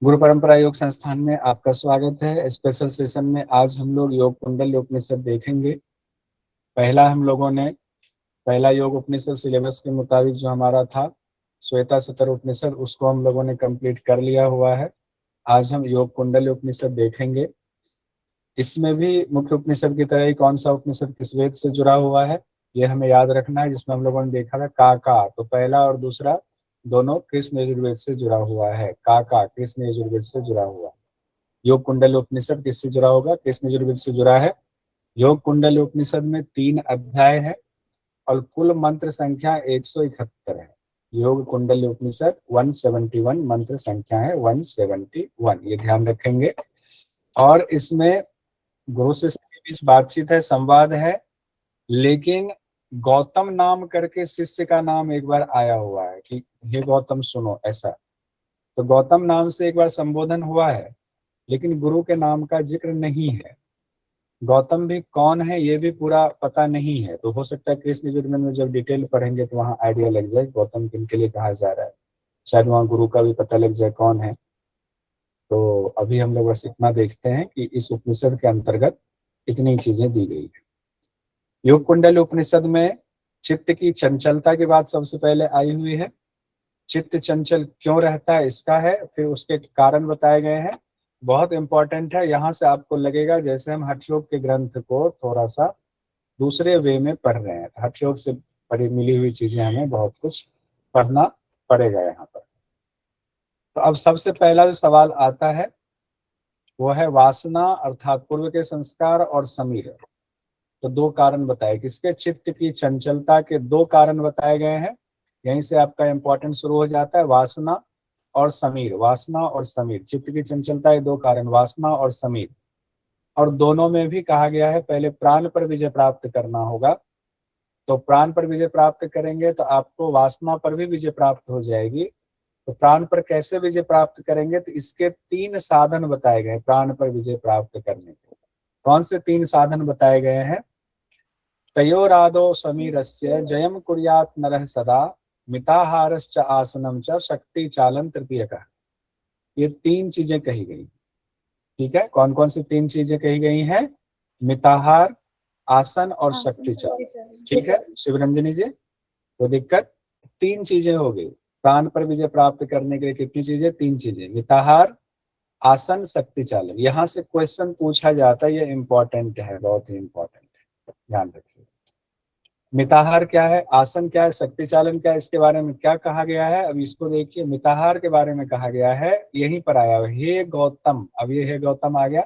गुरु परंपरा योग संस्थान में आपका स्वागत है। स्पेशल सेशन में आज हम लोग योग कुंडल उपनिषद देखेंगे। पहला योग उपनिषद सिलेबस के मुताबिक जो हमारा था श्वेता सतर उपनिषद, उसको हम लोगों ने कंप्लीट कर लिया हुआ है। आज हम योग कुंडल उपनिषद देखेंगे। इसमें भी मुख्य उपनिषद की तरह ही कौन सा उपनिषद किस वेद से जुड़ा हुआ है ये हमें याद रखना है। जिसमें हम लोगों ने देखा था का तो पहला और दूसरा दोनों कृष्ण यजुर्वेद से जुड़ा हुआ है। का कृष्ण यजुर्वेद से जुड़ा हुआ है। योग कुंडल उपनिषद किससे जुड़ा होगा? कृष्ण यजुर्वेद से जुड़ा है। योग कुंडल उपनिषद में 3 अध्याय है और कुल मंत्र संख्या 171 है। योग कुंडल उपनिषद 171 मंत्र संख्या है, 171, ये ध्यान रखेंगे। और इसमें गुरु शिष्य के बीच बातचीत है, संवाद है, लेकिन गौतम नाम करके शिष्य का नाम एक बार आया हुआ है कि हे गौतम सुनो, ऐसा। तो गौतम नाम से एक बार संबोधन हुआ है, लेकिन गुरु के नाम का जिक्र नहीं है। गौतम भी कौन है ये भी पूरा पता नहीं है। तो हो सकता है कृष्ण यजुर्वेद में जब डिटेल पढ़ेंगे तो वहाँ आइडिया लग जाए गौतम किन के लिए कहा जा रहा है। शायद वहाँ गुरु का भी पता लग जाए कौन है। तो अभी हम लोग बस इतना देखते हैं कि इस उपनिषद के अंतर्गत इतनी चीजें दी गई है। योग कुंडल उपनिषद में चित्त की चंचलता की बात सबसे पहले आई हुई है। चित्त चंचल क्यों रहता है इसका है, फिर उसके कारण बताए गए हैं। बहुत इंपॉर्टेंट है। यहाँ से आपको लगेगा जैसे हम हठ योग के ग्रंथ को थोड़ा सा दूसरे वे में पढ़ रहे हैं। हठ योग से पढ़ी मिली हुई चीजें हमें बहुत कुछ पढ़ना पड़ेगा यहाँ पर। तो अब सबसे पहला जो सवाल आता है वो है वासना अर्थात पूर्व के संस्कार और समीर। तो 2 कारण बताए, किसके? चित्त की चंचलता के 2 कारण बताए गए हैं। यहीं से आपका इंपॉर्टेंट शुरू हो जाता है। वासना और समीर, वासना और समीर, चित्त की चंचलता के 2 कारण, वासना और समीर। और दोनों में भी कहा गया है पहले प्राण पर विजय प्राप्त करना होगा। तो प्राण पर विजय प्राप्त करेंगे तो आपको वासना पर भी विजय प्राप्त हो जाएगी। तो प्राण पर कैसे विजय प्राप्त करेंगे? तो इसके 3 साधन बताए गए प्राण पर विजय प्राप्त करने के। कौन से 3 साधन बताए गए हैं? तयोरादो समीरस्य जयम कुर्यात् नरः सदा मिताहारश्च आसनम च शक्ति चालन तृतीयकः। ये 3 चीजें कही गई। ठीक है, कौन कौन सी 3 चीजें कही गई हैं? मिताहार, आसन और शक्ति चालन। ठीक है शिवरंजनी जी, तो दिक्कत 3 चीजें हो गई। प्राण पर विजय प्राप्त करने के लिए कितनी चीजें? 3 चीजें, मिताहार, आसन, शक्ति चालन। यहाँ से क्वेश्चन पूछा जाता है, ये इंपॉर्टेंट है, बहुत ही इंपॉर्टेंट है, ध्यान रखिए। मिताहार क्या है, आसन क्या है, शक्ति चालन क्या है, इसके बारे में क्या कहा गया है? अब इसको देखिए। मिताहार के बारे में कहा गया है, यहीं पर आया हुआ, हे गौतम। अब ये हे गौतम आ गया।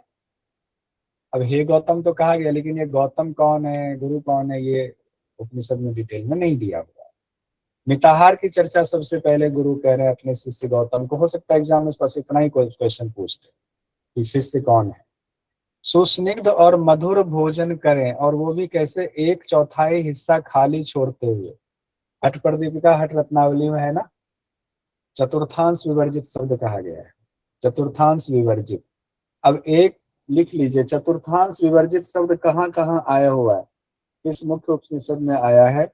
अब हे गौतम तो कहा गया, लेकिन ये गौतम कौन है, गुरु कौन है, ये उपनिषद में डिटेल में नहीं दिया हुआ है। मिताहार की चर्चा सबसे पहले गुरु कह रहे हैं अपने शिष्य गौतम को। हो सकता है एग्जाम में बस इतना ही कोई क्वेश्चन पूछते कि शिष्य कौन है। सुस्निग्ध और मधुर भोजन करें, और वो भी कैसे? 1/4 हिस्सा खाली छोड़ते हुए। हठ प्रदीपिका हठ रत्नावली में है ना, चतुर्थांश विवर्जित शब्द कहा गया है। चतुर्थांश विवर्जित। अब एक लिख लीजिए, चतुर्थांश विवर्जित शब्द कहाँ कहाँ आया हुआ है? किस मुख्य उपनिषद में आया है?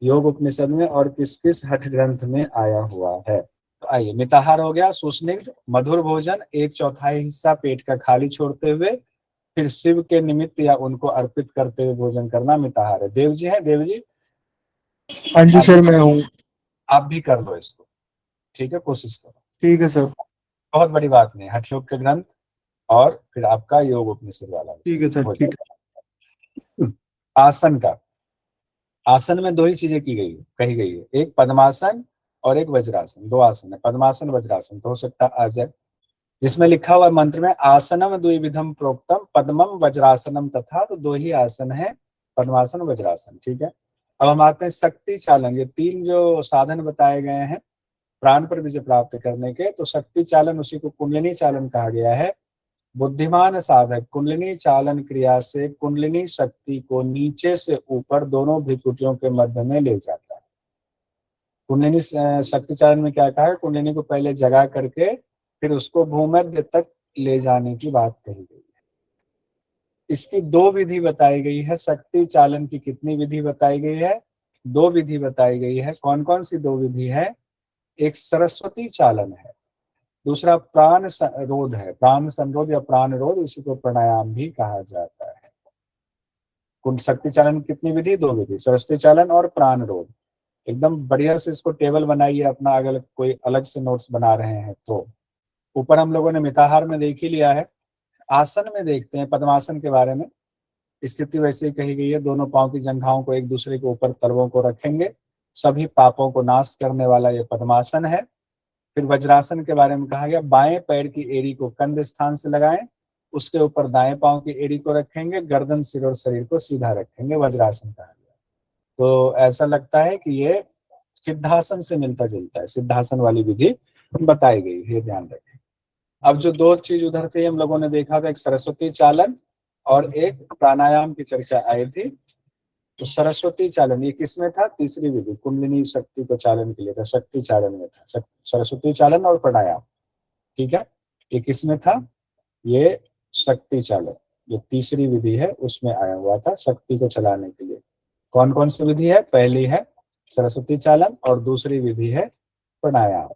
योग उपनिषद में। और किस किस हठ ग्रंथ में आया हुआ है? तो आइए, मिताहार हो गया सुस्निग्ध मधुर भोजन, 1/4 हिस्सा पेट का खाली छोड़ते हुए, फिर शिव के निमित्त या उनको अर्पित करते हुए भोजन करना मिताहार है। देव जी है, देव जी हाँ जी आप भी सर, मैं हूँ। आप भी कर लो इसको। ठीक है, कोशिश करो। ठीक है सर। बहुत बड़ी बात नहीं, हठ योग के ग्रंथ और फिर आपका योग उपनिषद वाला ठीक है सर, हो ठीक जाएगा। आसन का, आसन में 2 ही चीजें की गई कही गई है, एक पद्मासन और एक वज्रासन। 2 आसन है, पद्मासन वज्रासन। तो हो सकता आ जाए जिसमें लिखा हुआ मंत्र में आसनम द्विविधम प्रोक्तम पद्मम वज्रासनम तथा। तो 2 ही आसन है, पद्मासन वज्रासन। ठीक है, अब हम आते हैं शक्ति चालन। ये 3 जो साधन बताए गए हैं प्राण पर विजय प्राप्त करने के, तो शक्ति चालन उसी को कुंडलिनी चालन कहा गया है। बुद्धिमान साधक कुंडलिनी चालन क्रिया से कुंडलिनी शक्ति को नीचे से ऊपर दोनों भ्रिकुटियों के मध्य में ले जाता है। कुंडलिनी शक्ति चालन में क्या कहा है? कुंडलिनी को पहले जगा करके फिर उसको भूमध्य तक ले जाने की बात कही गई है। इसकी 2 विधि बताई गई है। शक्ति चालन की कितनी विधि बताई गई है? 2 विधि बताई गई है। कौन कौन सी 2 विधि है? एक सरस्वती चालन है दूसरा प्राण रोध है, प्राण संरोध या प्राण रोध, इसी को प्राणायाम भी कहा जाता है। कुंड शक्ति चालन कितनी विधि? 2 विधि, सरस्वती चालन और प्राण रोध। एकदम बढ़िया से इसको टेबल बनाइए अपना, अगर कोई अलग से नोट्स बना रहे हैं तो। ऊपर हम लोगों ने मिताहार में देख ही लिया है। आसन में देखते हैं, पद्मासन के बारे में। स्थिति वैसे ही कही गई है, दोनों पांव की जंघाओं को एक दूसरे के ऊपर तलवों को रखेंगे, सभी पापों को नाश करने वाला ये पद्मासन है। फिर वज्रासन के बारे में कहा गया, बाएं पैर की एड़ी को कंध स्थान से लगाएं, उसके ऊपर दाएं पांव की एड़ी को रखेंगे, गर्दन, सिर और शरीर को सीधा रखेंगे, वज्रासन कहा गया। तो ऐसा लगता है कि ये सिद्धासन से मिलता जुलता है, सिद्धासन वाली विधि बताई गई है, ध्यान रखें। अब जो 2 चीज उधर थे हम लोगों ने देखा था, एक सरस्वती चालन और एक प्राणायाम की चर्चा आई थी। तो सरस्वती चालन ये किसमें था? तीसरी विधि, कुंडलिनी शक्ति को चालन के लिए था, शक्ति चालन में था, सरस्वती चालन और प्राणायाम। ठीक है, ये किसमें था? ये शक्ति चालन, ये तीसरी विधि है, उसमें आया हुआ था शक्ति को चलाने के लिए। कौन कौन सी विधि है? पहली है सरस्वती चालन और दूसरी विधि है प्राणायाम।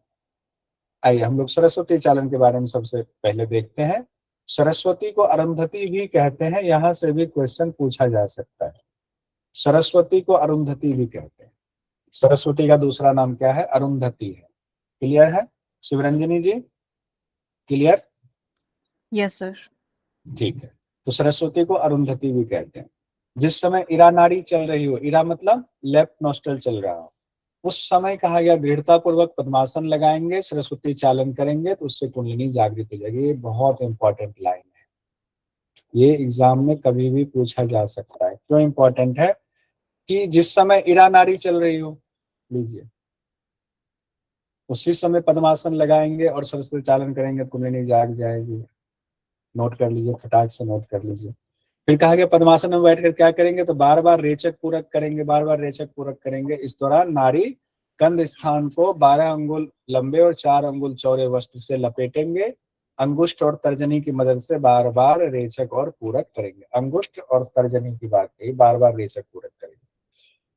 आइए हम लोग सरस्वती चालन के बारे में सबसे पहले देखते हैं। सरस्वती को अरुंधति भी कहते हैं, यहां से भी क्वेश्चन पूछा जा सकता है। सरस्वती को अरुंधति भी कहते हैं। सरस्वती का दूसरा नाम क्या है? अरुंधति है। क्लियर है शिवरंजनी जी? क्लियर? Yes sir. ठीक है, तो सरस्वती को अरुंधति भी कहते हैं। जिस समय इरा नाड़ी चल रही हो, इरा मतलब लेफ्ट नोस्ट्रल चल रहा हो, उस समय कहा गया दृढ़ता पूर्वक पद्मासन लगाएंगे, सरस्वती चालन करेंगे तो उससे कुंडलिनी जागृत हो जाएगी। ये बहुत इंपॉर्टेंट लाइन है, ये एग्जाम में कभी भी पूछा जा सकता है। क्यों इंपॉर्टेंट है? कि जिस समय इरा नाड़ी चल रही हो, लीजिए, उसी समय पद्मासन लगाएंगे और सरस्वती चालन करेंगे तो कुंडलिनी जाग जाएगी। नोट कर लीजिए, फटाक से नोट कर लीजिए। फिर कहा गया पद्मासन में बैठकर क्या करेंगे? तो बार बार रेचक पूरक करेंगे, बार बार रेचक पूरक करेंगे। इस दौरान नारी कंध स्थान को 12 अंगुल लंबे और 4 अंगुल चौड़े वस्त्र से लपेटेंगे। अंगुष्ठ और तर्जनी की मदद से बार बार रेचक और पूरक करेंगे। अंगुष्ठ और तर्जनी की बात कही, बार बार रेचक पूरक करेंगे।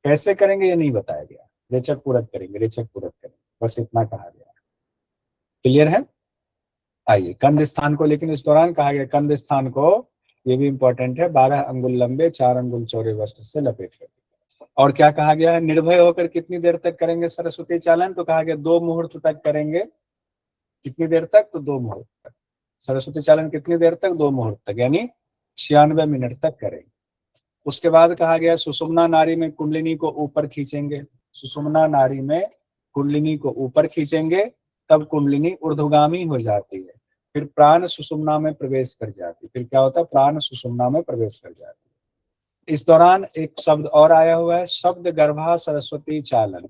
कैसे करेंगे ये नहीं बताया गया, रेचक पूरक करेंगे, रेचक पूरक करेंगे, बस इतना कहा गया। क्लियर है? आइए कंध स्थान को, लेकिन इस दौरान कहा गया कंध स्थान को, ये भी इंपॉर्टेंट है, 12 अंगुल लंबे 4 अंगुल चौड़े वस्त्र से लपेट कर। और क्या कहा गया है? निर्भय होकर कितनी देर तक करेंगे सरस्वती चालन? तो कहा गया 2 मुहूर्त तक करेंगे। कितनी देर तक? तो 2 मुहूर्त तक। सरस्वती चालन कितनी देर तक? 2 मुहूर्त तक, यानी 96 मिनट तक करेंगे। उसके बाद कहा गया सुषुम्ना नाड़ी में कुंडलिनी को ऊपर खींचेंगे। सुषुम्ना नाड़ी में कुंडलिनी को ऊपर खींचेंगे, तब कुंडलिनी ऊर्ध्वगामी हो जाती है। फिर प्राण सुषुम्ना में प्रवेश कर जाती है। फिर क्या होता है? प्राण सुषुम्ना में प्रवेश कर जाती है। इस दौरान एक शब्द और आया हुआ है, शब्द गर्भा सरस्वती चालन।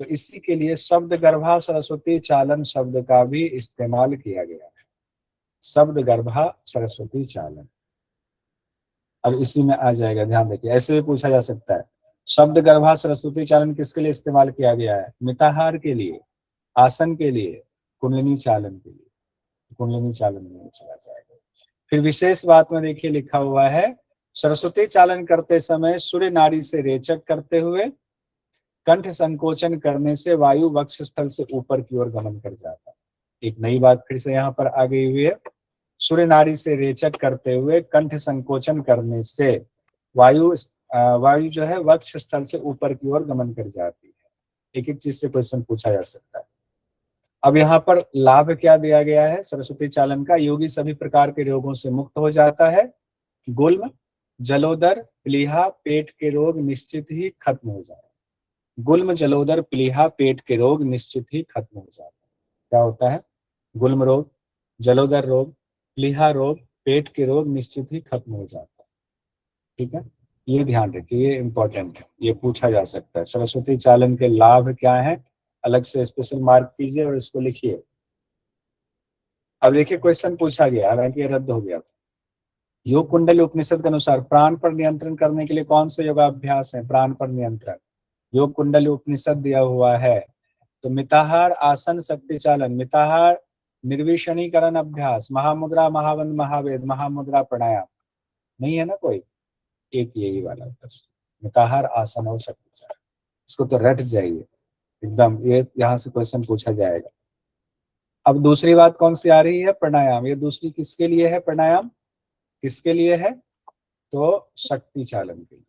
तो इसी के लिए शब्द गर्भा सरस्वती चालन शब्द का भी इस्तेमाल किया गया है। शब्द गर्भा सरस्वती चालन, अब इसी में आ जाएगा, ध्यान रखिए। ऐसे भी पूछा जा सकता है, शब्द गर्भा सरस्वती चालन किसके लिए इस्तेमाल किया गया है? मिताहार के लिए, आसन के लिए, कुंडलिनी चालन के लिए। कुंडलिनी चालन में चला जाएगा। फिर विशेष बात में देखिए लिखा हुआ है, सरस्वती चालन करते समय सूर्य नाड़ी से रेचक करते हुए कंठ संकोचन करने से वायु वक्षस्थल से ऊपर की ओर गमन कर जाता है। एक नई बात फिर से यहाँ पर आ गई हुई है, सूर्य नाड़ी से रेचक करते हुए कंठ संकोचन करने से वायु जो है वक्ष स्थल से ऊपर की ओर गमन कर जाती है। एक एक चीज से क्वेश्चन पूछा जा सकता है। अब यहाँ पर लाभ क्या दिया गया है सरस्वती चालन का? योगी सभी प्रकार के रोगों से मुक्त हो जाता है। गुल्म, जलोदर, प्लीहा, पेट के रोग निश्चित ही खत्म हो जाए। गुल्म, जलोदर, प्लीहा, पेट के रोग निश्चित ही खत्म हो जाते हैं। क्या होता है? गुल्म रोग, जलोदर रोग, प्लीहा रोग, पेट के रोग निश्चित ही खत्म हो जाता है। ठीक है, ये ध्यान रखिए, ये इंपॉर्टेंट है, ये पूछा जा सकता है। सरस्वती चालन के लाभ क्या है, अलग से स्पेशल मार्क कीजिए और इसको लिखिए। अब देखिए क्वेश्चन पूछा गया, हालांकि ये रद्द हो गया। योग कुंडली उपनिषद के अनुसार प्राण पर नियंत्रण करने के लिए कौन से योगाभ्यास है? प्राण पर नियंत्रण योग कुंडली उपनिषद दिया हुआ है। तो मिताहार, आसन, शक्ति चालन। मिताहार निर्विषणीकरण अभ्यास, महामुद्रा, महाबंध, महावेद, महामुद्रा, प्राणायाम। नहीं है ना कोई? एक यही वाला उत्तर, मिताहार, आसन और शक्ति चालन। इसको तो रट जाइए एकदम, ये यहाँ से क्वेश्चन पूछा जाएगा। अब दूसरी बात कौन सी आ रही है? प्राणायाम। ये दूसरी किसके लिए है? प्राणायाम किसके लिए है? तो शक्ति चालन के लिए,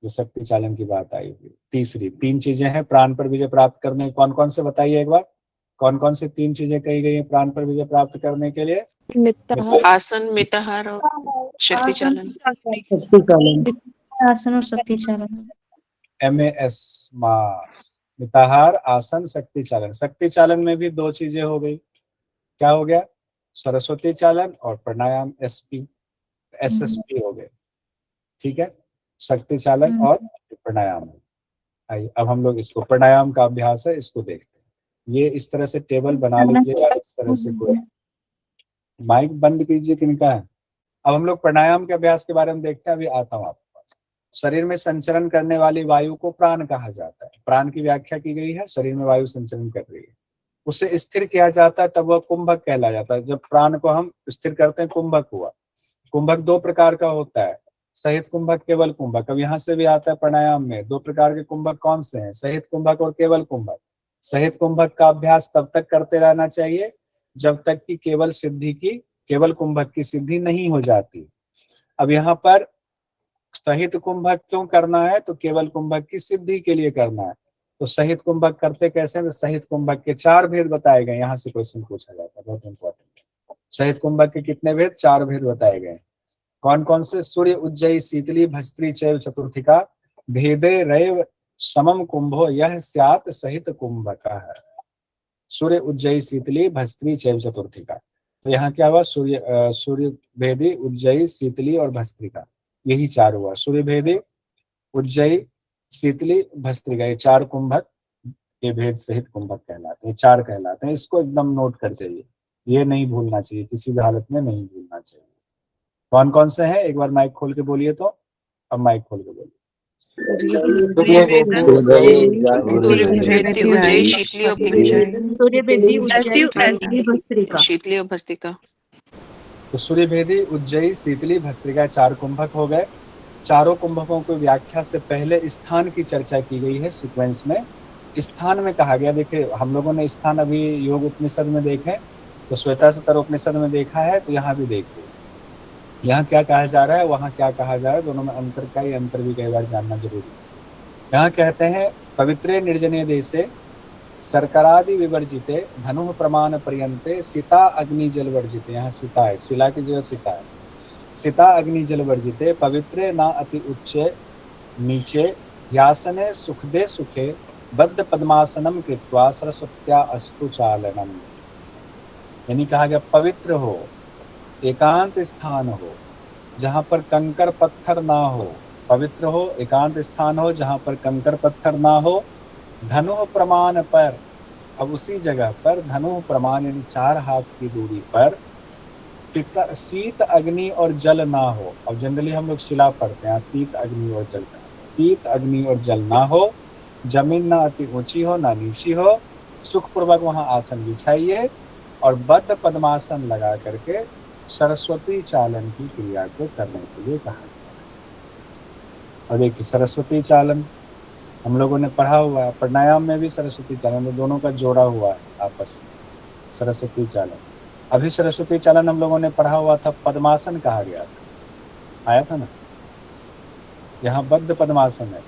जो शक्ति चालन की बात आई हुई। तीसरी, तीन चीजें हैं प्राण पर विजय प्राप्त करने, कौन कौन से बताइए एक बार, कौन कौन से तीन चीजें कही गई हैं प्राण पर विजय प्राप्त करने के लिए? आसन, मिताहार और शक्ति चालन। शक्ति चालन। आसन और शक्ति चालन। MAS मास, मिताहार, आसन, शक्ति चालन। शक्ति चालन में भी दो चीजें हो गई, क्या हो गया? सरस्वती चालन और प्राणायाम SSP हो गए, ठीक है। शक्ति चालन और प्राणायाम। आइए अब हम लोग इसको, प्राणायाम का अभ्यास है, इसको देखते हैं। ये इस तरह से टेबल बना लीजिएगा, इस तरह से। कोई माइक बंद कीजिए, किनका है? अब हम लोग प्राणायाम के अभ्यास के बारे में देखते हैं। अभी आता हूँ आपके पास। शरीर में संचरण करने वाली वायु को प्राण कहा जाता है। प्राण की व्याख्या की गई है, शरीर में वायु संचरण कर रही है, उसे स्थिर किया जाता है, तब वह कुंभक कहला जाता है। जब प्राण को हम स्थिर करते हैं, कुंभक हुआ। कुंभक दो प्रकार का होता है, सहित कुंभक, केवल कुंभक। अब यहाँ से भी आता है प्राणायाम में, दो प्रकार के कुंभक कौन से हैं? सहित कुंभक और केवल कुंभक। सहित कुंभक का अभ्यास तब तक करते रहना चाहिए जब तक कि केवल कुंभक की सिद्धि नहीं हो जाती। अब यहाँ पर सहित कुंभक क्यों करना है? तो केवल कुंभक की सिद्धि के लिए करना है। तो सहित कुंभक करते कैसे हैं? तो सहित कुंभक के 4 भेद बताए गए। यहाँ से क्वेश्चन पूछा जाता है, बहुत इंपॉर्टेंट। सहित कुंभक के कितने भेद? 4 भेद बताए गए। कौन कौन से? सूर्य, उज्जयी, शीतली, भस्त्री, चैव, चतुर्थिका, भेदे रैव समम कुंभो यह स्यात् सहित कुंभका है। सूर्य, उज्जयी, शीतली, भस्त्री, चैव, चतुर्थिका। तो यहाँ क्या हुआ? सूर्य भेदी, उज्जयी, शीतली और भस्त्रिका, यही 4 हुआ। सूर्य भेदी, उज्जयी, शीतली, भस्त्रिका, ये 4 कुंभक के भेद सहित कुंभक कहलाते हैं, 4 कहलाते हैं। इसको एकदम नोट कर जाइए, ये नहीं भूलना चाहिए, किसी भी हालत में नहीं भूलना चाहिए। कौन कौन से हैं? एक बार माइक खोल के बोलिए तो। अब माइक खोल के बोलिए। शीतली और भस्त्रिका। तो सूर्य भेदी, उज्जयी, शीतली, भस्त्रिका 4 कुंभक हो गए। चारों कुंभकों की व्याख्या से पहले स्थान की चर्चा की गई है सीक्वेंस में। स्थान में कहा गया, देखिए हम लोगों ने स्थान अभी योग उपनिषद में देखे, तो श्वेताश्वतर उपनिषद में देखा है, तो यहाँ भी देखिए यहाँ क्या कहा जा रहा है, वहाँ क्या कहा जा रहा है, दोनों में अंतर का ही अंतर भी कई बार जानना जरूरी है। यहाँ कहते हैं पवित्रे निर्जने देशे सर्करादि विवर्जिते धनु प्रमाण पर्यंते सीता अग्नि जल वर्जिते। यहाँ सीता है, शिला की जगह सीता है। सीता अग्नि जल वर्जिते पवित्रे ना अति उच्चे नीचे यासने सुखदे सुखे बद्ध पद्मासनम कृत्वा सरस्वत्या अस्तु चालनम। यानी कहा गया पवित्र हो, एकांत स्थान हो जहाँ पर कंकर पत्थर ना हो। पवित्र हो, एकांत स्थान हो जहाँ पर कंकर पत्थर ना हो। धनु प्रमाण पर, अब उसी जगह पर धनु प्रमाण यानी 4 हाथ की दूरी पर शीत अग्नि और जल ना हो। अब जनरली हम लोग शिला पढ़ते हैं, शीत अग्नि और जल, शीत अग्नि और जल ना हो। जमीन ना अति ऊंची हो ना नीची हो। सुखपूर्वक वहाँ आसन बिछाइए और बद्ध पद्मासन लगा करके सरस्वती चालन की क्रिया को करने के लिए कहा गया। और देखिए सरस्वती चालन हम लोगों ने पढ़ा हुआ है, प्राणायाम में भी सरस्वती चालन, तो दोनों का जोड़ा हुआ है आपस में, सरस्वती चालन। अभी सरस्वती चालन हम लोगों ने पढ़ा हुआ था, पद्मासन कहा गया था, आया था ना। यहाँ बद्ध पद्मासन है,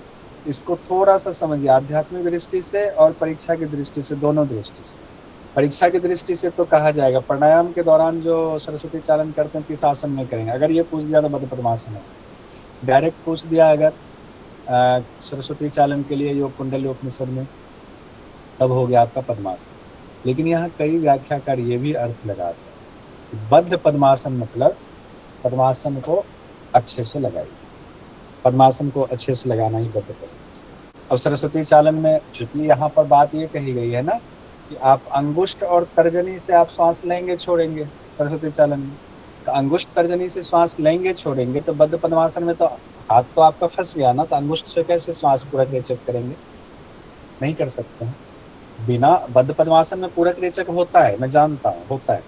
इसको थोड़ा सा समझिए आध्यात्मिक दृष्टि से और परीक्षा की दृष्टि से, दोनों दृष्टि से। परीक्षा की दृष्टि से तो कहा जाएगा प्राणायाम के दौरान जो सरस्वती चालन करते हैं किस आसन में करेंगे। अगर ये पूछ दिया तो बद्ध पद्मासन है। डायरेक्ट पूछ दिया अगर सरस्वती चालन के लिए योग कुंडल उपनिषद में, तब हो गया आपका पद्मासन। लेकिन यहाँ कई व्याख्याकार ये भी अर्थ लगाते हैं कि बद्ध पद्मासन मतलब पद्मासन को अच्छे से लगाइए, पद्मासन को अच्छे से लगाना ही बद्ध पद्मासन। अब सरस्वती चालन में चूंकि यहाँ पर बात ये कही गई है ना कि आप अंगुष्ठ और तर्जनी से आप श्वास लेंगे छोड़ेंगे सरस्वती चालन में, तो अंगुष्ठ तर्जनी से श्वास लेंगे छोड़ेंगे, तो बद्ध पद्मासन में तो हाथ तो आपका फंस गया ना, तो अंगुष्ठ से कैसे श्वास पूरक रेचक करेंगे? नहीं कर सकते हैं। बिना बद्ध पद्मासन में पूरक रेचक होता है, मैं जानता हूँ होता है,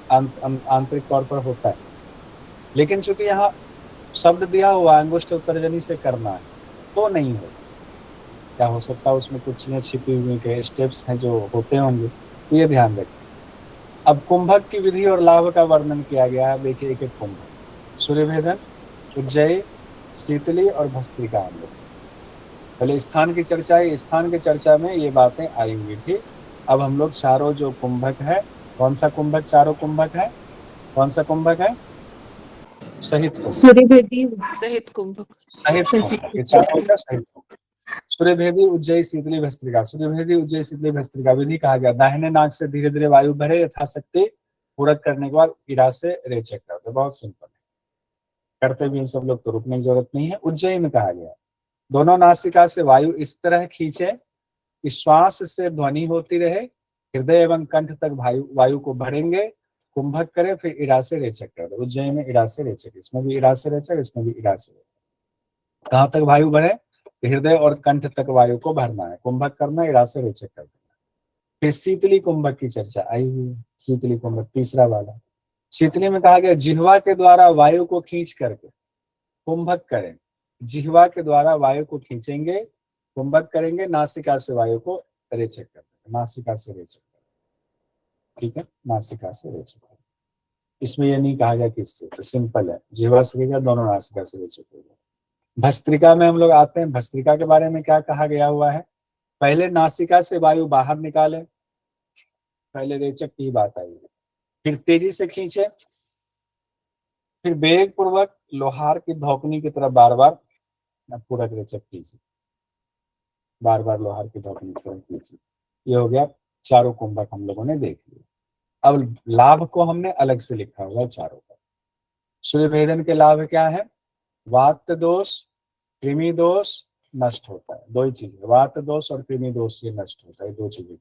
आंतरिक तौर पर होता है, लेकिन चूंकि यहाँ शब्द दिया हुआ अंगुष्ठ तर्जनी से करना है तो नहीं होगा। क्या हो सकता है उसमें कुछ चीजें छिपी हुई के स्टेप्स हैं जो होते होंगे, तो ये ध्यान रखें। अब कुंभक की विधि और लाभ का वर्णन किया गया है। देखिए एक एक कुंभक, सूर्यभेदन, उज्जयी, शीतली और भस्त्रिका। हम लोग पहले स्थान की चर्चा है, स्थान की चर्चा में ये बातें आई हुई थी। अब हम लोग चारों जो कुंभक है, कौन सा कुंभक, चारों कुंभक है, कौन सा कुंभक है, सहित कुंभक, सूर्यभेदी सहित कुंभक। सहित कुंभक, ये चारों का सहित कुंभक। सूर्यभेदी, उज्जयी, शीतली, भस्त्रिका। सूर्यभेदी, उज्जयी, शीतली, भस्त्रिका विधि कहा गया। दाहिने नाक से धीरे धीरे वायु भरे, यथाशक्ति पूरक करने के बाद इरा से रेचक कर दो। बहुत सिंपल है, करते भी इन सब लोग तो रुकने की जरूरत नहीं है। उज्जयी में कहा गया दोनों नासिका से वायु इस तरह खींचे कि श्वास से ध्वनि होती रहे, हृदय एवं कंठ तक वायु वायु को भरेंगे, कुंभक करे, फिर इरा से रेचक कर दो। उज्जयी में इरा से रेचक, इसमें भी इरा से रेचक, इसमें भी इरा से रेचक। कहाँ तक वायु भरे, हृदय और कंठ तक वायु को भरना है, कुंभक करना, इरा से रेचक कर देना। फिर शीतली कुंभक की चर्चा आई हुई है। शीतली कुंभक तीसरा वाला, शीतली में कहा गया जिह्वा के द्वारा वायु को खींच करके कुंभक करें। जिह्वा के द्वारा वायु को खींचेंगे, कुंभक करेंगे, नासिका से वायु को रेचक करेंगे, नासिका से रेचक करेंगे। ठीक है, नासिका से रेचक करेंगे। इसमें ये नहीं कहा गया किससे, तो सिंपल है, जिह्वा से लेकर दोनों नासिका से रेचक होगा। भस्त्रिका में हम लोग आते हैं। भस्त्रिका के बारे में क्या कहा गया हुआ है, पहले नासिका से वायु बाहर निकाले, पहले रेचक की बात आई है, फिर तेजी से खींचे, फिर वेग पूर्वक लोहार की धौकनी की तरफ बार बार पूरक रेचक कीजिए, बार बार लोहार की धौकनी की तरफ कीजिए। ये हो गया चारों कुंभक हम लोगों ने देख लिया। अब लाभ को हमने अलग से लिखा हुआ है चारों का। सूर्यभेदन के लाभ क्या है, वात दोष, कृमि दोष नष्ट होता है। दो ही चीजें, वात दोष और कृमि दोष, ये नष्ट होता है, दो चीजें।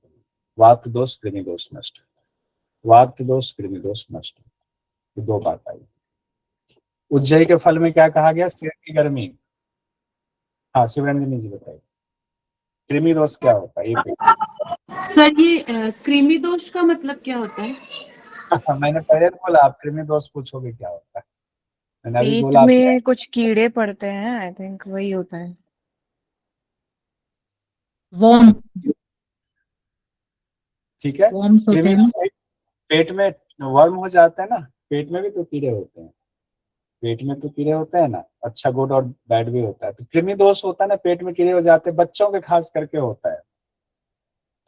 वात दोष, कृमि दोष नष्ट होता है, वात दोष, कृमि दोष नष्ट होता है, ये दो बात आई। उज्जयी के फल में क्या कहा गया, सिर की गर्मी। हाँ शिवरंजनी जी बताइए, कृमि दोष क्या होता है, ये सर ये कृमि दोष का मतलब क्या होता है? मैंने पहले तो बोला, आप कृमि दोष पूछोगे क्या होता है, मैंने अभी पेट बोला आपको। में कुछ कीड़े पड़ते हैं, आई थिंक वही होता है। वॉर्म ठीक है, वॉर्म्स होते कृमि हैं ना। पेट में वर्म हो जाता है ना, पेट में भी तो कीड़े होते हैं, पेट में तो कीड़े होते हैं ना, अच्छा गुड और बैड भी होता है। तो कृमि दोष होता है ना, पेट में कीड़े हो जाते हैं, बच्चों के खास करके होता है,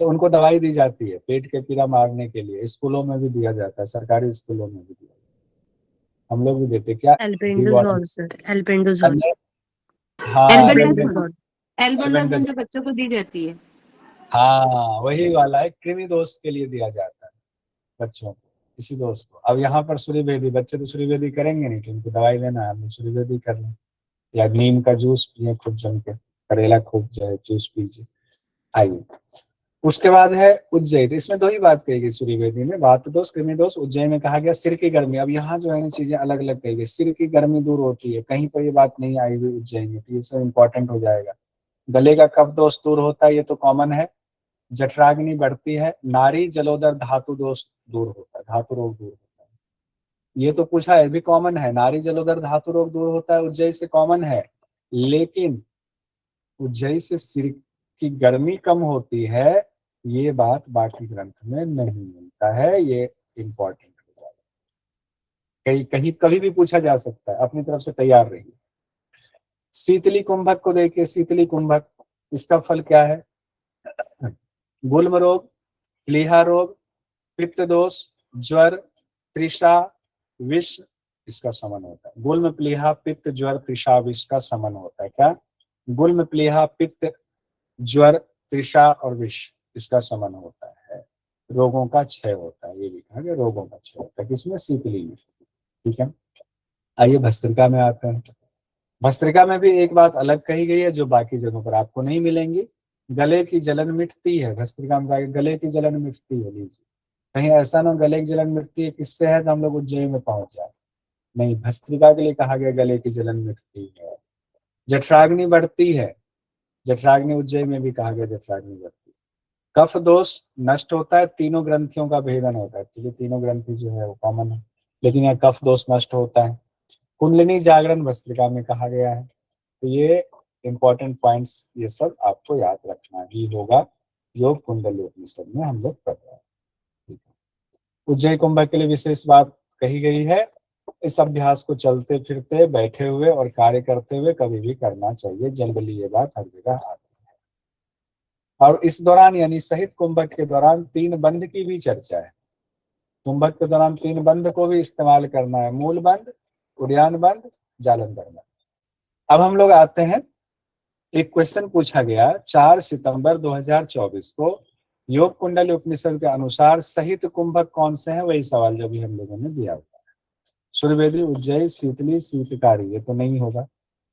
तो उनको दवाई दी जाती है पेट के कीड़ा मारने के लिए, स्कूलों में भी दिया जाता है, सरकारी स्कूलों में भी दिया जाता है, हम लोग भी देते क्या, एल्बेंडाजोल सर, एल्बेंडाजोल। हाँ एल्बेंडाजोल, एल्बेंडाजोल जो एल्बेंडाजोल, बच्चों को दी जाती है। हाँ वही वाला है, कृमि दोष के लिए दिया जाता है बच्चों को, इसी दोस्त को। अब यहाँ पर सूर्यभेदी, बच्चे तो सूर्यभेदी करेंगे नहीं, तो उनको दवाई लेना है, हम सूर्यभेदी कर लें, या नीम का जूस पिए खूब जम के, करेला खूब जो है जूस पीजिए। आइए, उसके बाद है उज्जयी। तो इसमें दो ही बात कही गई सूर्यभेदी में, वात दोष, कृमि दोष। उज्जयी में कहा गया सिर की गर्मी। अब यहाँ जो है ना चीजें अलग अलग कही गई, सिर की गर्मी दूर होती है, कहीं पर ये बात नहीं आई हुई उज्जयी में, तो ये सब इंपॉर्टेंट हो जाएगा। गले का कफ दोष दूर होता है, ये तो कॉमन है। जठराग्नि बढ़ती है, नारी जलोदर धातु दोष दूर होता है, धातु रोग दूर होता है, ये तो पूछा है, भी कॉमन है, नारी जलोदर धातु रोग दूर होता है, उज्जयी से कॉमन है। लेकिन उज्जयी से सिर की गर्मी कम होती है, ये बात बाकी ग्रंथ में नहीं मिलता है, ये इंपॉर्टेंट हो जाएगा, कहीं कहीं कभी भी पूछा जा सकता है, अपनी तरफ से तैयार रहिए। शीतली कुंभक को देखिए, शीतली कुंभक, इसका फल क्या है, गुल्म रोग, प्लीहा रोग, पित्त दोष, ज्वर, तृषा, विष, इसका समन होता है। गुल्म, प्लीहा, पित्त, ज्वर, तृषा, विष का समन होता है। क्या, गुल्म, प्लीहा, पित्त, ज्वर, तृषा और विष, इसका समन होता है, रोगों का क्षय होता है, ये लिखा है रोगों का क्षय होता है, किसमें, शीतली में। ठीक है, आइए भस्त्रिका में आते हैं। भस्त्रिका में भी एक बात अलग कही गई है जो बाकी जगहों पर आपको नहीं मिलेंगी, गले की जलन मिटती है। भस्त्रिका में गले की जलन मिटती है, लीजिए, कहीं ऐसा ना गले की जलन मिटती है किससे है तो हम लोग उज्जयी में पहुंच जाए, नहीं, भस्त्रिका के लिए कहा गया गले की जलन मिटती है। जठराग्नि बढ़ती है, जठराग्नि उज्जयी में भी कहा गया जठराग्नि बढ़ती है। कफ दोष नष्ट होता है, तीनों ग्रंथियों का भेदन होता है, चलिए तीनों ग्रंथि जो है वो कॉमन है, लेकिन यहाँ कफ दोष नष्ट होता है। कुंडलिनी जागरण भस्त्रिका में कहा गया है, तो ये इंपॉर्टेंट पॉइंट्स, ये सब आपको याद रखना ही होगा, योग कुंडली उपनिषद में हम लोग पढ़ रहे हैं। ठीक है, उज्जयी कुंभक के लिए विशेष बात कही गई है, इस अभ्यास को चलते फिरते, बैठे हुए और कार्य करते हुए कभी भी करना चाहिए। जनरली ये बात हर जगह आती है। और इस दौरान यानी सहित कुंभक के दौरान 3 बंध की भी चर्चा है। कुंभक के दौरान 3 बंध को भी इस्तेमाल करना है, मूल बंध, उद्यान बंध, जालंधर बंध। अब हम लोग आते हैं, एक क्वेश्चन पूछा गया 4 सितंबर 2024 को, योग कुंडली उपनिषद के अनुसार सहित कुंभक कौन से हैं, वही सवाल जो भी हम लोगों ने दिया हुआ है। सूर्यवेदी, उज्जयी, शीतली, शीतकारी, ये तो नहीं होगा।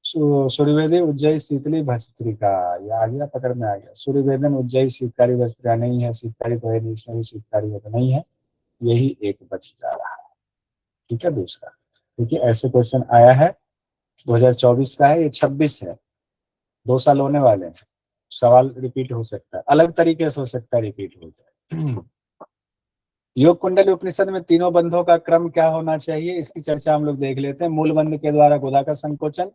सूर्यवेदी, उज्जयी, शीतली, भस्त्रिका, ये आ गया, पकड़ में आ गया। सूर्यवेदन, उज्जयी, शीतकारी, भस्त्रिका नहीं है। शीतकारी तो है नहीं, इसमें भी शीतकारी है तो नहीं है। यही एक बच जा रहा है। ठीक है, दूसरा, क्योंकि ऐसे क्वेश्चन आया है 2024 का है, ये 26 है, 2 साल होने वाले हैं। सवाल रिपीट हो सकता है, अलग तरीके से हो सकता है रिपीट हो जाए। योग कुंडली उपनिषद में तीनों बंधों का क्रम क्या होना चाहिए, इसकी चर्चा हम लोग देख लेते हैं। मूल बंध के द्वारा गुदा का संकोचन,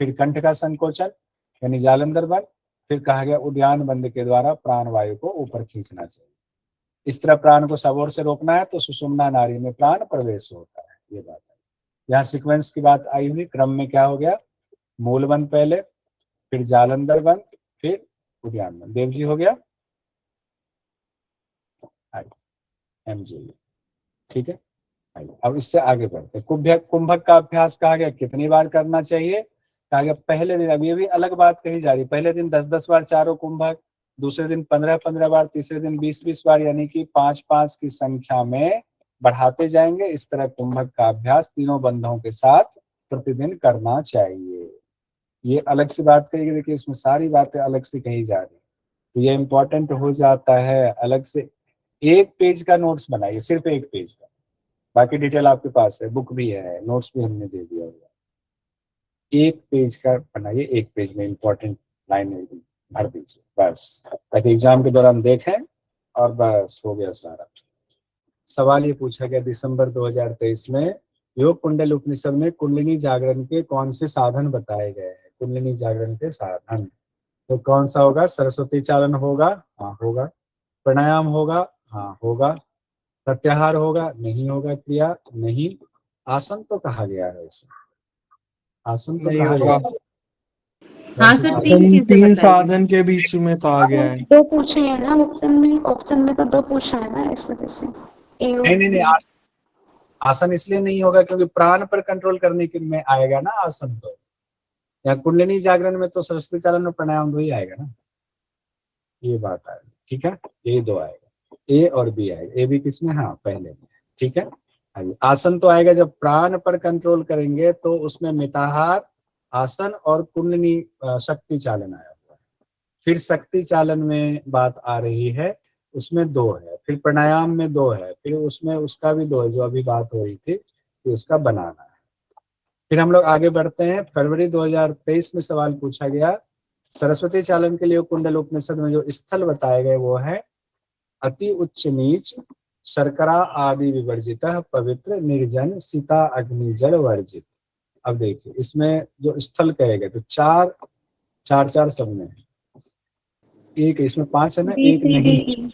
फिर कंठ का संकोचन यानी जालंधर बंध, फिर कहा गया उद्यान बंध के द्वारा प्राण वायु को ऊपर खींचना चाहिए। इस तरह प्राण को सब ओर से रोकना है तो सुषुम्ना नाड़ी में प्राण प्रवेश होता है, ये बात है। यहाँ सीक्वेंस की बात आई हुई, क्रम में क्या हो गया, मूल बंध पहले, फिर जालंधर बंध, फिर उद्यान बंध। देव जी हो गया, एमजी, ठीक है। अब इससे आगे बढ़ते, कुंभक का अभ्यास कहा गया कितनी बार करना चाहिए, कहा गया पहले दिन, अब ये भी अलग बात कही जा रही, पहले दिन 10-10 बार चारों कुंभक, दूसरे दिन 15-15 बार, तीसरे दिन 20-20 बार, यानी कि 5-5 की संख्या में बढ़ाते जाएंगे। इस तरह कुंभक का अभ्यास तीनों बंधों के साथ प्रतिदिन करना चाहिए। ये अलग सी बात कही, देखिए इसमें सारी बातें अलग से कही जा रही, तो ये इंपॉर्टेंट हो जाता है। अलग से एक पेज का नोट्स बनाइए, सिर्फ एक पेज का, बाकी डिटेल आपके पास है, बुक भी है, नोट्स भी हमने दे दिया हुआ। एक पेज का बनाइए, एक पेज में इंपॉर्टेंट लाइन भर दीजिए बस, ताकि एग्जाम के दौरान देखें और बस हो गया सारा। सवाल ये पूछा गया दिसंबर 2023 में, योग कुंडली उपनिषद में कुंडलिनी जागरण के कौन से साधन बताए गए हैं। कुंडलिनी जागरण के साधन तो कौन सा होगा, सरस्वती चालन होगा, हाँ होगा। प्राणायाम होगा, हाँ होगा। प्रत्याहार होगा, नहीं होगा। क्रिया नहीं। आसन तो कहा गया है, इसे आसन तो कहा गया है। हाँ सर, आसन तीन चीजें 3 बताइए। साधन के बीच में कहा गया है। 2 पूछे हैं ना ऑप्शन में तो 2 पूछा है ना, इस वजह से नहीं, आसन इसलिए नहीं होगा क्योंकि प्राण पर कंट्रोल करने के में आएगा ना आसन, तो या कुंडलिनी जागरण में तो सरस्वती चालन और प्राणायाम 2 ही आएगा ना, ये बात आएगी। ठीक है, ये 2 आएगा, ए और बी आएगा। ए बी किसमें, हाँ पहले में, ठीक है। आसन तो आएगा जब प्राण पर कंट्रोल करेंगे, तो उसमें मिताहार आसन और कुंडलिनी शक्ति चालन आया हुआ है। फिर शक्ति चालन में बात आ रही है, उसमें 2 है। फिर प्राणायाम में 2 है, फिर उसमें उसका भी 2 है, जो अभी बात हो रही थी कि उसका बनाना है। फिर हम लोग आगे बढ़ते हैं। फरवरी 2023 में सवाल पूछा गया, सरस्वती चालन के लिए कुंडल उपनिषद में जो स्थल बताए गए वो है अति उच्च नीच, शर्करा आदि विवर्जित, पवित्र, निर्जन, सीता अग्नि जल वर्जित। अब देखिए इसमें जो स्थल कहे गए तो 4 सब में है, एक इसमें 5 है ना, एक नहीं,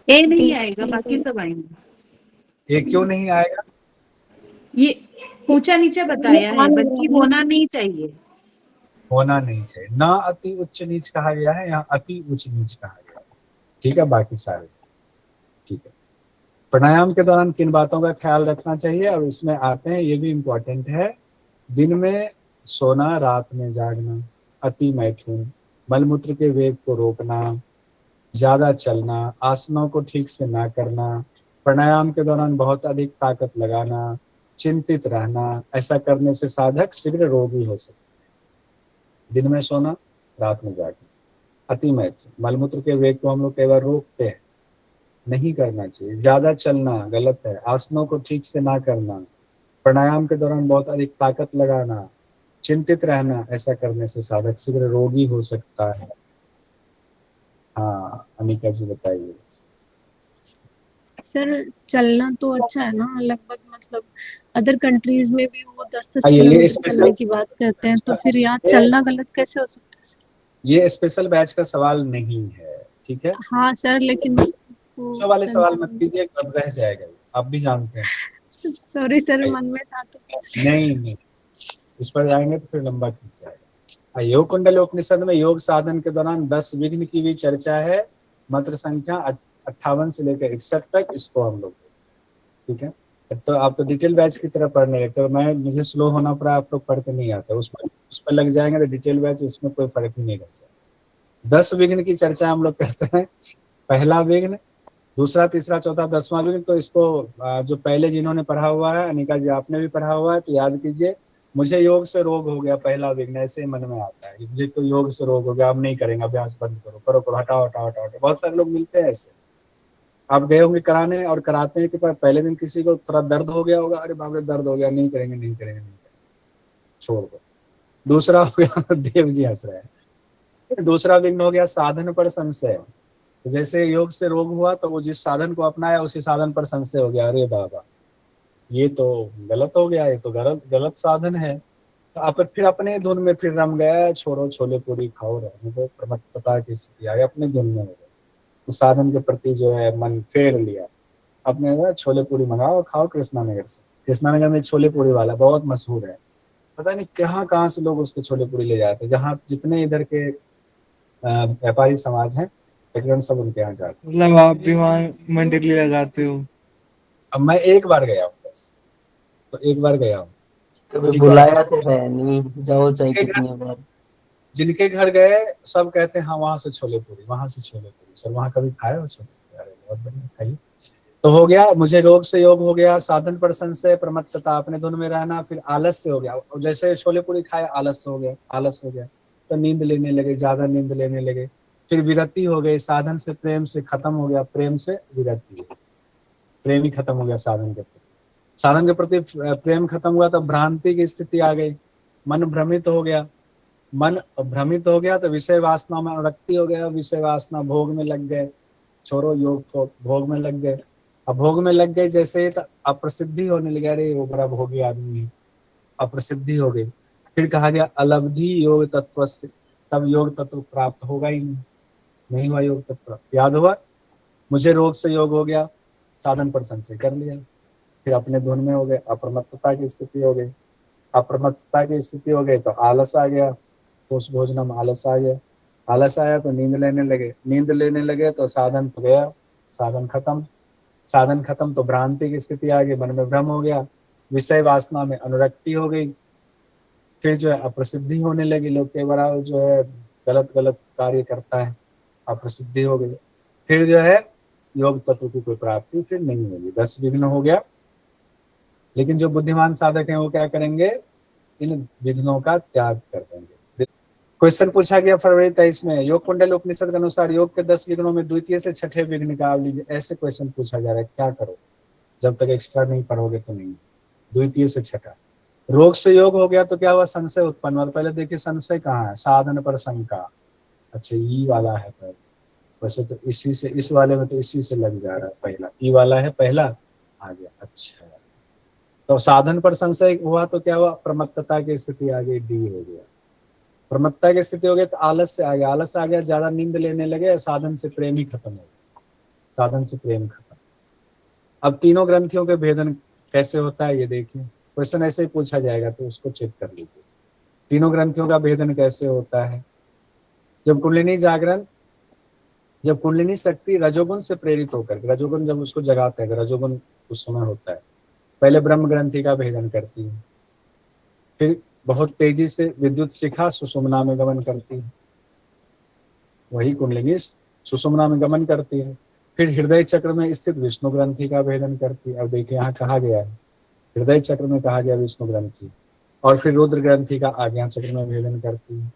ए नहीं आएगा, बाकी सब आएंगे। एक क्यों नहीं आएगा, ये ऊंचा नीचे बताया है, बल्कि होना नहीं चाहिए। होना नहीं चाहिए ना। अति उच्च नीच कहा गया है, यहाँ अति उच्च नीच कहा गया है। ठीक है, बाकी सारे ठीक है। प्राणायाम के दौरान किन बातों का ख्याल रखना चाहिए, अब इसमें आते हैं, ये भी इम्पोर्टेंट है। दिन में सोना, रात में जागना, अति मैथुन, मलमूत्र के वेग को रोकना, ज्यादा चलना, आसनों को ठीक से ना करना, प्राणायाम के दौरान बहुत अधिक ताकत लगाना, चिंतित रहना, ऐसा करने से साधक शीघ्र रोगी हो सकते हैं। दिन में सोना, रात में जागना, अति मैथुन, मलमूत्र के वेग को हम लोग कई बार रोकते हैं, नहीं करना चाहिए। ज्यादा चलना गलत है, आसनों को ठीक से ना करना, प्राणायाम के दौरान बहुत अधिक ताकत लगाना, चिंतित रहना, ऐसा करने से साधक शीघ्र रोगी हो सकता है। हाँ अनिका जी बताइए। सर चलना तो अच्छा है ना, लगभग मतलब अदर कंट्रीज में भी वो 10-10 ये किलोमीटर स्पेशल चलने की बात करते हैं, तो फिर यहाँ चलना गलत कैसे हो सकता है सर? ये स्पेशल बैच का सवाल नहीं है, ठीक है। हाँ सर, लेकिन वो बच्चों वाले सवाल मत कीजिए, कब रह जाएगा, आप भी जानते हैं। सॉरी सर, मन में था तो नहीं, इस पर जाएंगे तो फिर लंबा खींच जाएगा। योग कुंडल उपनिषद में योग साधन के दौरान 10 विघ्न की भी चर्चा है, मंत्र संख्या 58 से लेकर 61 तक, इसको हम लोग, ठीक है। तो आप तो डिटेल बैच की तरफ पढ़ने लगते हो, मुझे स्लो होना पड़ा, आप लोग पढ़ के नहीं आते, उस पर लग जाएंगे तो डिटेल बैच, इसमें कोई फर्क ही नहीं लगता। 10 विघ्न की चर्चा हम लोग करते हैं। पहला विघ्न, दूसरा, तीसरा, चौथा, 10वां विघ्न। तो इसको जो पहले जिन्होंने पढ़ा हुआ है, अनिका जी आपने भी पढ़ा हुआ है, तो याद कीजिए। मुझे योग से रोग हो गया, पहला विघ्न ऐसे ही मन में आता है, मुझे तो योग से रोग हो गया, अब नहीं करेंगे, अभ्यास बंद करो, करो, हटाओ हटाओ हटाओ। बहुत सारे लोग मिलते हैं ऐसे, आप गए होंगे कराने और कराते हैं कि पहले दिन किसी को थोड़ा दर्द हो गया होगा, अरे बाप रे दर्द हो गया, नहीं करेंगे नहीं करेंगे नहीं करेंगे, छोड़ दो। दूसरा हो गया देव जी हंस रहे हैं, दूसरा विघ्न हो गया साधन पर संशय। जैसे योग से रोग हुआ तो वो जिस साधन को अपनाया उसी साधन पर संशय हो गया, अरे बाबा ये तो गलत हो गया, ये तो गलत साधन है। तो आप फिर अपने धुन में फिर रम गया, छोड़ो छोले पूरी खाओ, रहने दो, प्रमत्तता की स्थिति आ गई, अपने धुन में हो गए, तो साधन के प्रति जो है मन फेर लिया, अपने छोले पूरी मंगाओ खाओ कृष्णा नगर से। कृष्णा नगर में छोले पूरी वाला बहुत मशहूर है, पता नहीं कहाँ से लोग उसके छोले पूरी ले जाते हैं, जहाँ जितने इधर के व्यापारी समाज हैं तकरीबन सब उनके यहाँ जाते हैं। मतलब आप भी वहाँ मंडली लगाते हो? अब मैं एक बार गया हूँ बस, तो एक बार गया हूँ, कभी बुलाया तो है नहीं, जाओ चाहे कितनी बार। जिनके घर गए सब कहते हैं हाँ वहां से छोले पूरी, वहां से छोले पूरी। सर वहां कभी खाए हो छोले पूरी? अरे बहुत बढ़िया, खाइए। तो हो गया, मुझे रोग से योग हो गया, साधन पर संशय, प्रमत्तता अपने धुन में रहना, फिर आलस्य हो गया, जैसे छोले पूरी खाए आलस्य हो गया, तो नींद लेने लगे, ज्यादा नींद लेने लगे। फिर विरक्ति हो गई, साधन से प्रेम से खत्म हो गया, प्रेम से विरक्ति, प्रेम ही खत्म हो गया साधन के प्रति, साधन के प्रति प्रेम खत्म हुआ तो भ्रांति की स्थिति आ गई, मन भ्रमित हो गया, मन भ्रमित हो गया तो विषय वासना में अनुरक्ति हो गया, विषय वासना भोग में लग गए, छोड़ो योग को, भोग में लग गए। अब भोग में लग गए जैसे तो अप्रसिद्धि होने लगी, अरे वो बड़ा भोगी आदमी है, अप्रसिद्धि हो गई। फिर कहा गया अलब्धि योग तत्व से, तब योग तत्व प्राप्त होगा ही नहीं हुआ योग तत्व। याद हुआ, मुझे रोग से योग हो गया, साधन पर संशय कर लिया, फिर अपने धुन में हो गए, अप्रमत्तता की स्थिति हो गई, अप्रमत्तता की स्थिति हो गई तो आलस आ गया, तो उस भोजन में आलस आ गया, आलस आया तो नींद लेने लगे तो साधन तो गया, साधन खत्म तो भ्रांति की स्थिति आ गई, मन में भ्रम हो गया, विषय वासना में अनुरक्ति हो गई, फिर जो है अप्रसिद्धि होने लगी, लोग के बराबर जो है गलत कार्य करता है, अप्रसिद्धि हो गई। फिर जो है योग तत्व की कोई प्राप्ति फिर नहीं होगी, 10 विघ्न हो गया। लेकिन जो बुद्धिमान साधक हैं वो क्या करेंगे, इन विघ्नों का त्याग कर देंगे। क्वेश्चन पूछा गया फरवरी 23 में, योग कुंडल उपनिषद के अनुसार योग के 10 विघ्नों में द्वितीय से छठे विघ्न का आप लीजिए। ऐसे क्वेश्चन पूछा जा रहा है, क्या करो जब तक एक्स्ट्रा नहीं पढ़ोगे तो नहीं। द्वितीय से छठा, रोग से योग हो गया तो क्या हुआ, संशय उत्पन्न हुआ। पहले देखिए संशय कहाँ है, साधन पर शंका, अच्छा ई वाला है पहले, वैसे तो इसी से, इस वाले में तो इसी से लग जा रहा है, पहला ई वाला है, पहला आ गया। अच्छा तो साधन पर संशय हुआ तो क्या हुआ, प्रमत्तता की स्थिति आ गई, डी हो गया। प्रमत्तता की स्थिति हो गई तो आलस्य आ गया, ज्यादा नींद लेने लगे, साधन से प्रेम ही खत्म हो गया, साधन से प्रेम खत्म। अब तीनों ग्रंथियों के भेदन कैसे होता है ये देखिए, क्वेश्चन ऐसे ही पूछा जाएगा तो उसको चेक कर लीजिए। तीनों ग्रंथियों का भेदन कैसे होता है, जब कुंडलिनी जागरण, जब कुंडलिनी शक्ति रजोगुण से प्रेरित होकर, रजोगुण जब उसको जगाते हैं, रजोगुण उस समय होता है, पहले ब्रह्म ग्रंथि का भेदन करती है, फिर बहुत तेजी से विद्युत शिखा सुषुम्ना में गमन करती है, वही कुंडलिनी सुषुम्ना में गमन करती है, फिर हृदय चक्र में स्थित विष्णु ग्रंथि का भेदन करती है। अब देखिए यहाँ कहा गया है हृदय चक्र में कहा गया विष्णु ग्रंथि, और फिर रुद्र ग्रंथि का आज्ञा चक्र में भेदन करती है,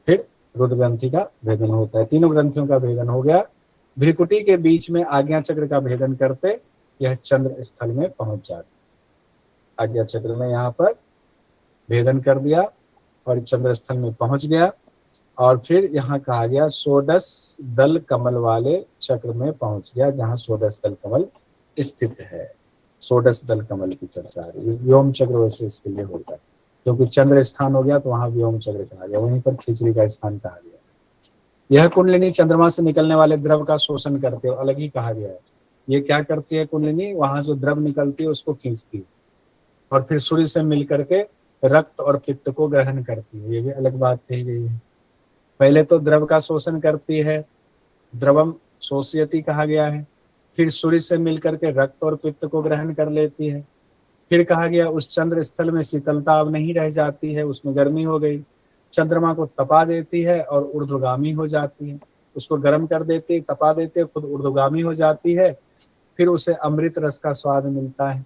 फिर रुद्र ग्रंथि का भेदन होता है। तीनों ग्रंथियों का भेदन हो गया। भ्रिकुटी के बीच में आज्ञा चक्र का भेदन करते यह चंद्र स्थल में पहुंच जाती, आज्ञा चक्र में यहाँ पर भेदन कर दिया और चंद्र स्थल में पहुंच गया, और फिर यहाँ कहा गया षोडश दल कमल वाले चक्र में पहुंच गया, जहाँ षोडश दल कमल स्थित है। षोडश दल कमल की चर्चा आ रही है, व्योम चक्र वैसे इसके लिए होता है, क्योंकि चंद्र स्थान हो गया तो वहां व्योम चक्र कहा गया, वहीं पर खिचड़ी का स्थान कहा गया। यह कुंडलिनी चंद्रमा से निकलने वाले द्रव का शोषण करते हो, अलग ही कहा गया है। ये क्या करती है कुंडलिनी, वहां जो द्रव निकलती है उसको खींचती है और फिर सूर्य से मिल करके रक्त और पित्त को ग्रहण करती है। ये भी अलग बात कही गई है। पहले तो द्रव का शोषण करती है, द्रवम शोषयति कहा गया है। फिर सूर्य से मिलकर के रक्त और पित्त को ग्रहण कर लेती है। फिर कहा गया उस चंद्र स्थल में शीतलता अब नहीं रह जाती है, उसमें गर्मी हो गई। चंद्रमा को तपा देती है और ऊर्ध्वगामी हो जाती है, उसको गर्म कर देती है, तपा देती है, खुद ऊर्ध्वगामी हो जाती है। फिर उसे अमृत रस का स्वाद मिलता है,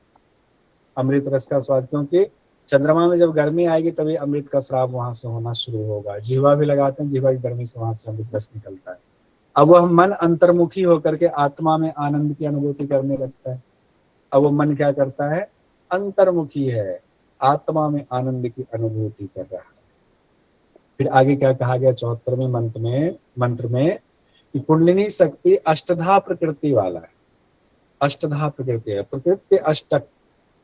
अमृत रस का स्वाद, क्योंकि चंद्रमा में जब गर्मी आएगी तभी अमृत का श्राव वहां से होना शुरू होगा। जिह्वा भी लगाते हैं, जिह्वा की गर्मी से वहां से अमृत रस निकलता है। अब वह मन अंतर्मुखी होकर के आत्मा में आनंद की अनुभूति करने लगता है। अब वो मन क्या करता है, अंतर्मुखी है, आत्मा में आनंद की अनुभूति कर रहा है। फिर आगे क्या कहा गया 74वें मंत्र में कि कुंडलिनी शक्ति अष्टधा प्रकृति वाला है। अष्टधा प्रकृति है, प्रकृति अष्टक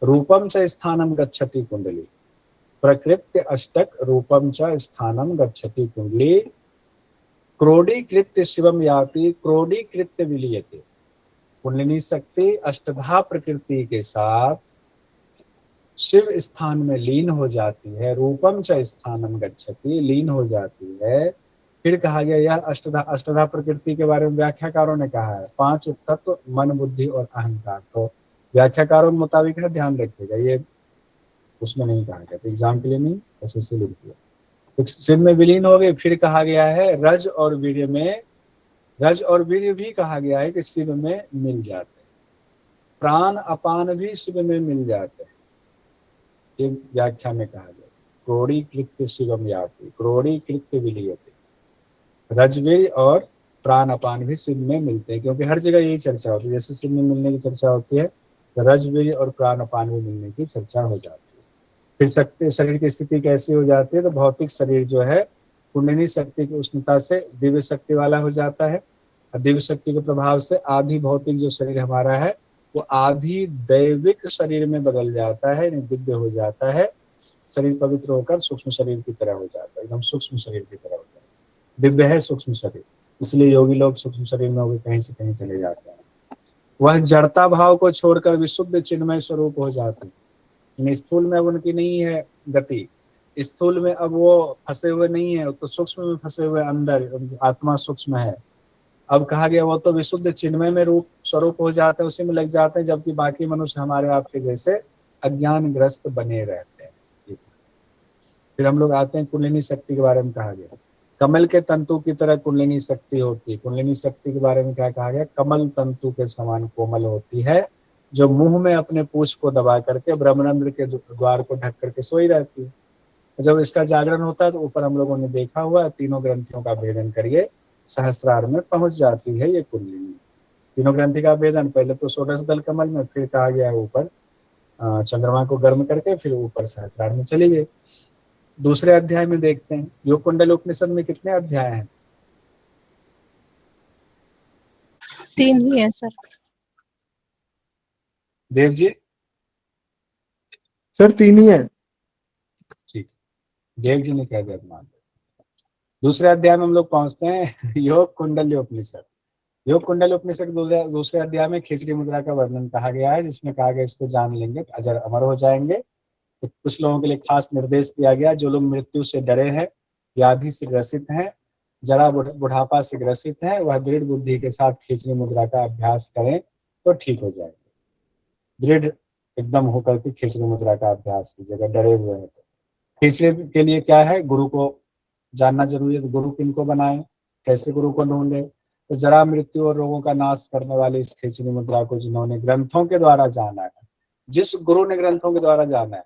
रूपम च स्थानम गच्छति कुंडली, प्रकृति अष्टक रूपम च स्थानम गच्छति कुंडली, क्रोडीकृत्य शिवम याति क्रोडीकृत्य विलीयते। कुंडलिनी शक्ति अष्टधा प्रकृति के साथ शिव स्थान में लीन हो जाती है, रूपम च स्थानम गच्छति, लीन हो जाती है। फिर कहा गया यह अष्टधा प्रकृति के बारे में व्याख्याकारों ने कहा है 5 तत्व, मन बुद्धि और अहंकार। तो व्याख्याकारों के मुताबिक है, ध्यान रखिएगा, ये उसमें नहीं कहा गया, तो एग्जाम के लिए नहीं, ऐसे से लिख दिया। तो शिव में विलीन हो गए। फिर कहा गया है रज और वीर्य में, रज और वीर्य भी कहा गया है कि शिव में मिल जाते हैं, प्राण अपान भी शिव में मिल जाते हैं, ये व्याख्या में कहा गया। क्रोडीकृत्य शिवम याति क्रोडीकृत्य विलीयते, रजवीर और प्राण अपान भी शिव में मिलते हैं, क्योंकि हर जगह यही चर्चा होती है। जैसे शिव में मिलने की चर्चा होती है तो रजवीर और प्राण अपान भी मिलने की चर्चा हो जाती है। फिर शक्ति शरीर की स्थिति कैसी हो जाती है, तो भौतिक शरीर जो है कुंडलिनी शक्ति की उष्णता से दिव्य शक्ति वाला हो जाता है, और दिव्य शक्ति के प्रभाव से आधी भौतिक जो शरीर हमारा है वो आधी दैविक शरीर में बदल जाता है, दिव्य हो जाता है। शरीर पवित्र होकर सूक्ष्म शरीर की तरह हो जाता है, एकदम सूक्ष्म शरीर की तरह हो जाता है। दिव्य है सूक्ष्म शरीर, इसलिए योगी लोग सूक्ष्म शरीर में होकर कहीं से कहीं चले जाते हैं। वह जड़ता भाव को छोड़कर विशुद्ध चिन्मय स्वरूप हो जाते हैं। स्थूल में अब उनकी नहीं है गति, स्थूल में अब वो फंसे हुए नहीं है, तो सूक्ष्म में फंसे हुए, अंदर आत्मा सूक्ष्म है। अब कहा गया वो तो विशुद्ध चिन्मय में रूप स्वरूप हो जाते हैं, उसी में लग जाते हैं, जबकि बाकी मनुष्य हमारे आपके जैसे अज्ञानग्रस्त बने रहते हैं। फिर हम लोग आते हैं कुंडलिनी शक्ति के बारे में कहा गया, कमल के तंतु की तरह कुंडलिनी शक्ति होती है। कुंडलिनी शक्ति के बारे में क्या कहा गया, कमल तंतु के समान कोमल होती है, जो मुंह में अपने पूंछ को दबा करके ब्रह्मरंध्र के द्वार को ढक करके सोई रहती है। जब इसका जागरण होता है तो ऊपर हम लोगों ने देखा हुआ है, तीनों ग्रंथियों का भेदन करिए, सहस्रार में पहुंच जाती है ये कुंडलिनी। तीनों ग्रंथि का भेदन पहले तो षोडश दल कमल में, फिर कहा गया है ऊपर चंद्रमा को गर्म करके, फिर ऊपर सहस्रार में चली गई। दूसरे अध्याय में देखते हैं, योग कुंडल उपनिषद में कितने अध्याय हैं? 3 ही है सर। देव जी? सर 3 ही है। ठीक, देव जी ने कह दिया मान। दूसरे अध्याय में हम लोग पहुंचते हैं, योग कुंडल उपनिषद। योग कुंडल उपनिषद दूसरे अध्याय में खिचड़ी मुद्रा का वर्णन कहा गया है, जिसमें कहा गया इसको जान लेंगे तो अजर अमर हो जाएंगे। तो कुछ लोगों के लिए खास निर्देश दिया गया, जो लोग मृत्यु से डरे हैं, व्याधि से ग्रसित हैं, जरा बुढ़ापा से ग्रसित हैं, वह दृढ़ बुद्धि के साथ खिचड़ी मुद्रा का अभ्यास करें तो ठीक हो जाएंगे। दृढ़ एकदम होकर के खिचड़ी मुद्रा का अभ्यास कीजिएगा, डरे हुए हैं तो। खिचड़ी के लिए क्या है, गुरु को जानना जरूरी है। तो गुरु किनको बनाएं, कैसे गुरु को ढूंढे, तो जरा मृत्यु और रोगों का नाश करने वाले इस खिचड़ी मुद्रा को जिन्होंने ग्रंथों के द्वारा जाना है, जिस गुरु ने ग्रंथों के द्वारा जाना है,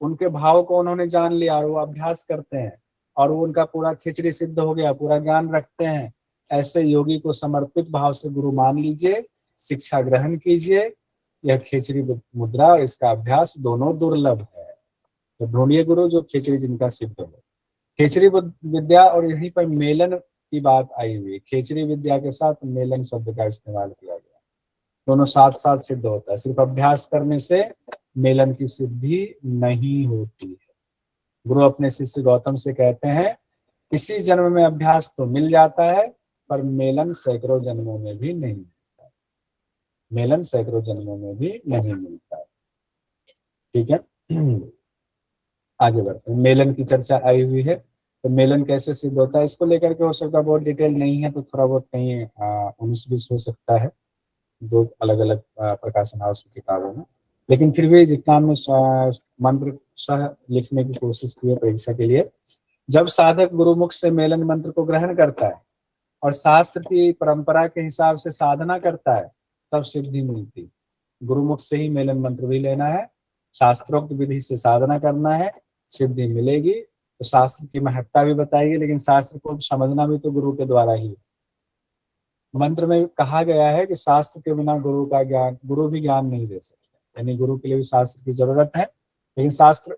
उनके भाव को उन्होंने जान लिया और वो अभ्यास करते हैं और वो उनका पूरा खिचड़ी सिद्ध हो गया, पूरा ज्ञान रखते हैं, ऐसे योगी को समर्पित भाव से गुरु मान लीजिए, शिक्षा ग्रहण कीजिए। यह खिचड़ी मुद्रा और इसका अभ्यास दोनों दुर्लभ है, तो ढूंढिए गुरु जो खिचड़ी जिनका सिद्ध हो। खिचड़ी विद्या और यहीं पर मेलन की बात आई हुई, खिचड़ी विद्या के साथ मेलन शब्द का इस्तेमाल किया गया, दोनों साथ साथ सिद्ध होता है। सिर्फ अभ्यास करने से मेलन की सिद्धि नहीं होती है। गुरु अपने शिष्य गौतम से कहते हैं इसी जन्म में अभ्यास तो मिल जाता है, पर मेलन सैकड़ों जन्मों में भी नहीं मिलता, मेलन सैकड़ों जन्मों में भी नहीं मिलता है। ठीक है, आगे बढ़ते हैं। मेलन की चर्चा आई हुई है, तो मेलन कैसे सिद्ध होता है इसको लेकर के हो सकता है बहुत डिटेल नहीं है, तो थोड़ा बहुत कहीं 19-20 हो सकता है, दो अलग अलग प्रकाशन हाउस की किताबों में, लेकिन फिर भी जितना हमने मंत्र सह लिखने की कोशिश की है परीक्षा के लिए, जब साधक गुरुमुख से मेलन मंत्र को ग्रहण करता है और शास्त्र की परंपरा के हिसाब से साधना करता है, तब सिद्धि मिलती। गुरुमुख से ही मेलन मंत्र भी लेना है, शास्त्रोक्त विधि से साधना करना है, सिद्धि मिलेगी। तो शास्त्र की महत्ता भी बताएगी, लेकिन शास्त्र को समझना भी तो गुरु के द्वारा ही। मंत्र में कहा गया है कि शास्त्र के बिना गुरु का ज्ञान, गुरु भी ज्ञान नहीं दे सकते, यानी गुरु के लिए भी शास्त्र की जरूरत है, लेकिन शास्त्र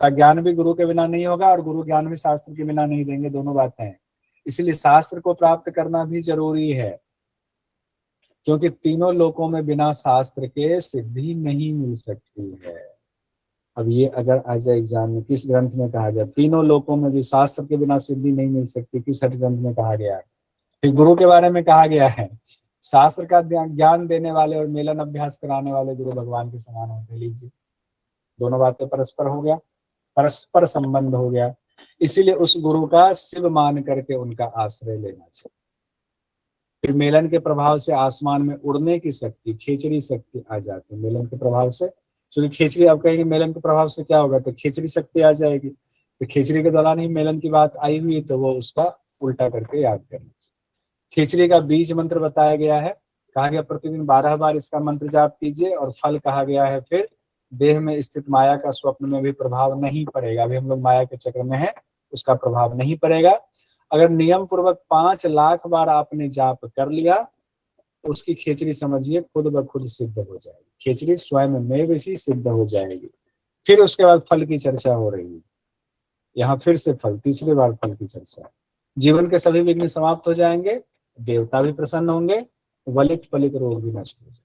का ज्ञान भी गुरु के बिना नहीं होगा और गुरु ज्ञान भी शास्त्र के बिना नहीं देंगे, दोनों बातें हैं। इसलिए शास्त्र को प्राप्त करना भी जरूरी है, क्योंकि तीनों लोकों में बिना शास्त्र के सिद्धि नहीं मिल सकती है। अब ये अगर आ जाए एग्जाम में, किस ग्रंथ में कहा गया तीनों लोकों में भी शास्त्र के बिना सिद्धि नहीं मिल सकती, किस हठ ग्रंथ में कहा गया है? फिर गुरु के बारे में कहा गया है, शास्त्र का ज्ञान देने वाले और मेलन अभ्यास कराने वाले गुरु भगवान के समान होते। लीजिए, दोनों बातें परस्पर हो गया, परस्पर संबंध हो गया। इसीलिए उस गुरु का शिव मान करके उनका आश्रय लेना चाहिए। फिर मेलन के प्रभाव से आसमान में उड़ने की शक्ति, खेचरी शक्ति आ जाती है मेलन के प्रभाव से। क्योंकि खेचरी, आप कहेंगे मेलन के प्रभाव से क्या होगा, तो खेचरी शक्ति आ जाएगी। तो खेचरी के दौरान ही मेलन की बात आई हुई है, तो वो उसका उल्टा करके याद करना चाहिए। खेचरी का बीज मंत्र बताया गया है, कहा गया प्रतिदिन 12 बार इसका मंत्र जाप कीजिए, और फल कहा गया है फिर देह में स्थित माया का स्वप्न में भी प्रभाव नहीं पड़ेगा। अभी हम लोग माया के चक्र में है, उसका प्रभाव नहीं पड़ेगा। अगर नियम पूर्वक 5 लाख बार आपने जाप कर लिया, उसकी खेचरी समझिए खुद ब खुद सिद्ध हो जाएगी, खेचरी स्वयं में भी सिद्ध हो जाएगी। फिर उसके बाद फल की चर्चा हो रही है, यहाँ फिर से फल, तीसरी बार फल की चर्चा। जीवन के सभी विघ्न समाप्त हो जाएंगे, देवता भी प्रसन्न होंगे, वलित पलित रोग भी नष्ट हो जाएंगे।